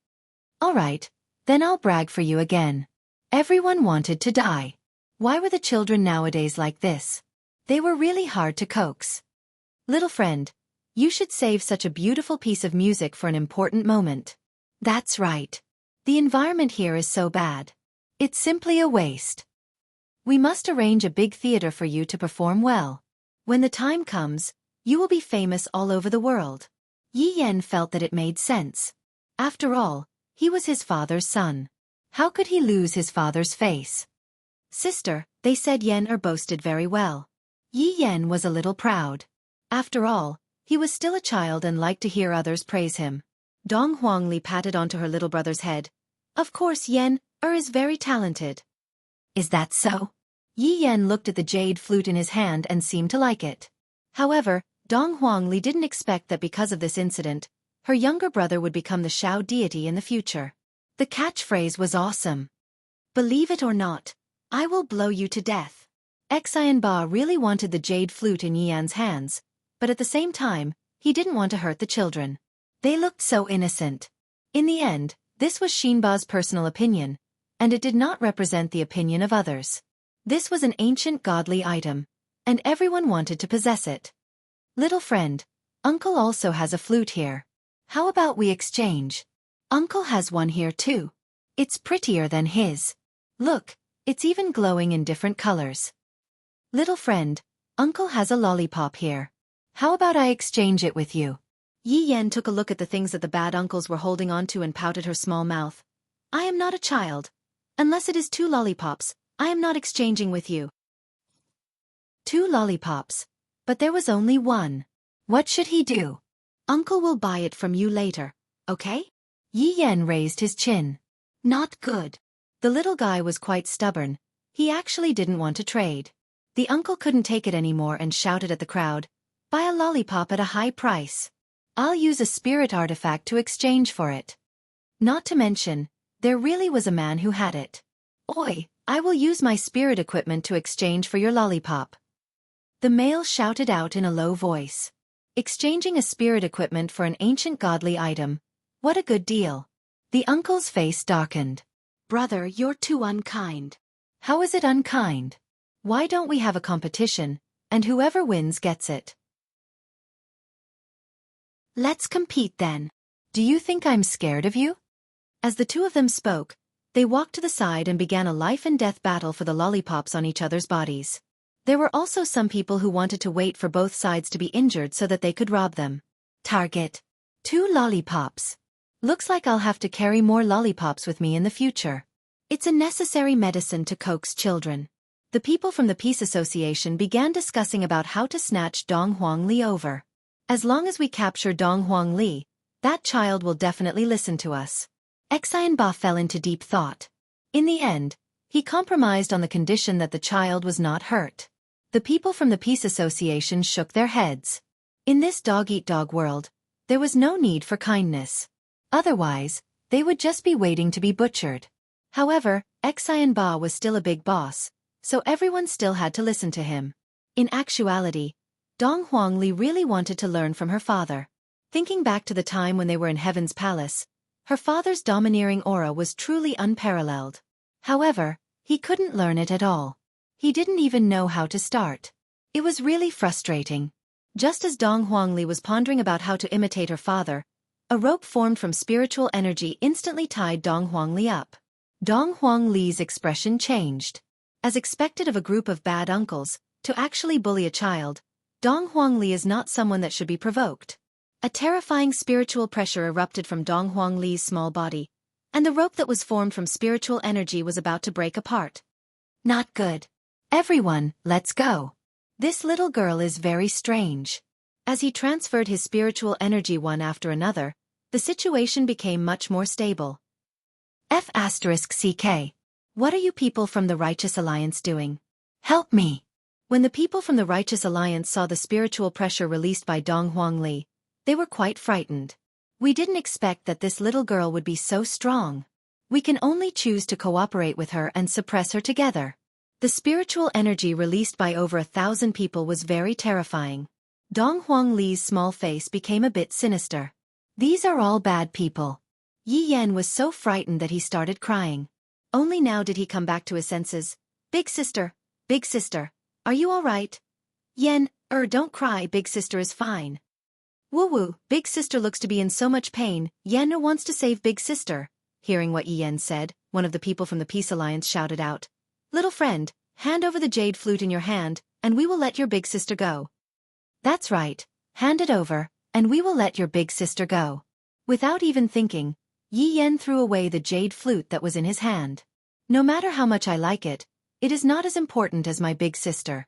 All right, then I'll brag for you again. Everyone wanted to die. Why were the children nowadays like this? They were really hard to coax. Little friend, you should save such a beautiful piece of music for an important moment. That's right. The environment here is so bad. It's simply a waste. We must arrange a big theater for you to perform well. When the time comes, you will be famous all over the world. Yi Yan felt that it made sense. After all, he was his father's son. How could he lose his father's face? Sister, they said Yan boasted very well. Yi Yan was a little proud. After all, he was still a child and liked to hear others praise him. Dong Huangli patted onto her little brother's head. Of course Yan is very talented. Is that so? Yi Yan looked at the jade flute in his hand and seemed to like it. However, Dong Huangli didn't expect that because of this incident, her younger brother would become the Shao deity in the future. The catchphrase was awesome. Believe it or not, I will blow you to death. Xian Ba really wanted the jade flute in Yi Yan's hands, but at the same time, he didn't want to hurt the children. They looked so innocent. In the end, this was Xinba's personal opinion, and it did not represent the opinion of others. This was an ancient godly item, and everyone wanted to possess it. Little friend, Uncle also has a flute here. How about we exchange? Uncle has one here too. It's prettier than his. Look, it's even glowing in different colors. Little friend, Uncle has a lollipop here. How about I exchange it with you? Yi Yan took a look at the things that the bad uncles were holding on to and pouted her small mouth. I am not a child. Unless it is 2 lollipops, I am not exchanging with you. 2 lollipops. But there was only 1. What should he do? Uncle will buy it from you later, okay? Yi Yan raised his chin. Not good. The little guy was quite stubborn. He actually didn't want to trade. The uncle couldn't take it anymore and shouted at the crowd, "Buy a lollipop at a high price. I'll use a spirit artifact to exchange for it." Not to mention, there really was a man who had it. "Oi, I will use my spirit equipment to exchange for your lollipop." The male shouted out in a low voice. Exchanging a spirit equipment for an ancient godly item. What a good deal. The uncle's face darkened. "Brother, you're too unkind." "How is it unkind? Why don't we have a competition, and whoever wins gets it?" "Let's compete then. Do you think I'm scared of you?" As the two of them spoke, they walked to the side and began a life-and-death battle for the lollipops on each other's bodies. There were also some people who wanted to wait for both sides to be injured so that they could rob them. Target. 2 lollipops. Looks like I'll have to carry more lollipops with me in the future. It's a necessary medicine to coax children. The people from the Peace Association began discussing about how to snatch Dong Huang Li over. As long as we capture Dong Huang Li, that child will definitely listen to us. Xianba fell into deep thought. In the end, he compromised on the condition that the child was not hurt. The people from the Peace Association shook their heads. In this dog-eat-dog world, there was no need for kindness. Otherwise, they would just be waiting to be butchered. However, Xianba was still a big boss, so everyone still had to listen to him. In actuality, Dong Huang Li really wanted to learn from her father. Thinking back to the time when they were in Heaven's Palace, her father's domineering aura was truly unparalleled. However, he couldn't learn it at all. He didn't even know how to start. It was really frustrating. Just as Dong Huang Li was pondering about how to imitate her father, a rope formed from spiritual energy instantly tied Dong Huang Li up. Dong Huang Li's expression changed. As expected of a group of bad uncles, to actually bully a child, Dong Huang Li is not someone that should be provoked. A terrifying spiritual pressure erupted from Dong Huang Li's small body, and the rope that was formed from spiritual energy was about to break apart. Not good. Everyone, let's go. This little girl is very strange. As he transferred his spiritual energy one after another, the situation became much more stable. F***CK. What are you people from the Righteous Alliance doing? Help me! When the people from the Righteous Alliance saw the spiritual pressure released by Dong Huang Li, they were quite frightened. We didn't expect that this little girl would be so strong. We can only choose to cooperate with her and suppress her together. The spiritual energy released by over 1,000 people was very terrifying. Dong Huang Li's small face became a bit sinister. These are all bad people. Yi Yan was so frightened that he started crying. Only now did he come back to his senses. Big sister, are you all right? Yan, don't cry, big sister is fine. Woo-woo, big sister looks to be in so much pain, Yan wants to save big sister. Hearing what Yi Yan said, one of the people from the Peace Alliance shouted out, "Little friend, hand over the jade flute in your hand, and we will let your big sister go." That's right, hand it over, and we will let your big sister go. Without even thinking, Yi Yan threw away the jade flute that was in his hand. No matter how much I like it, it is not as important as my big sister.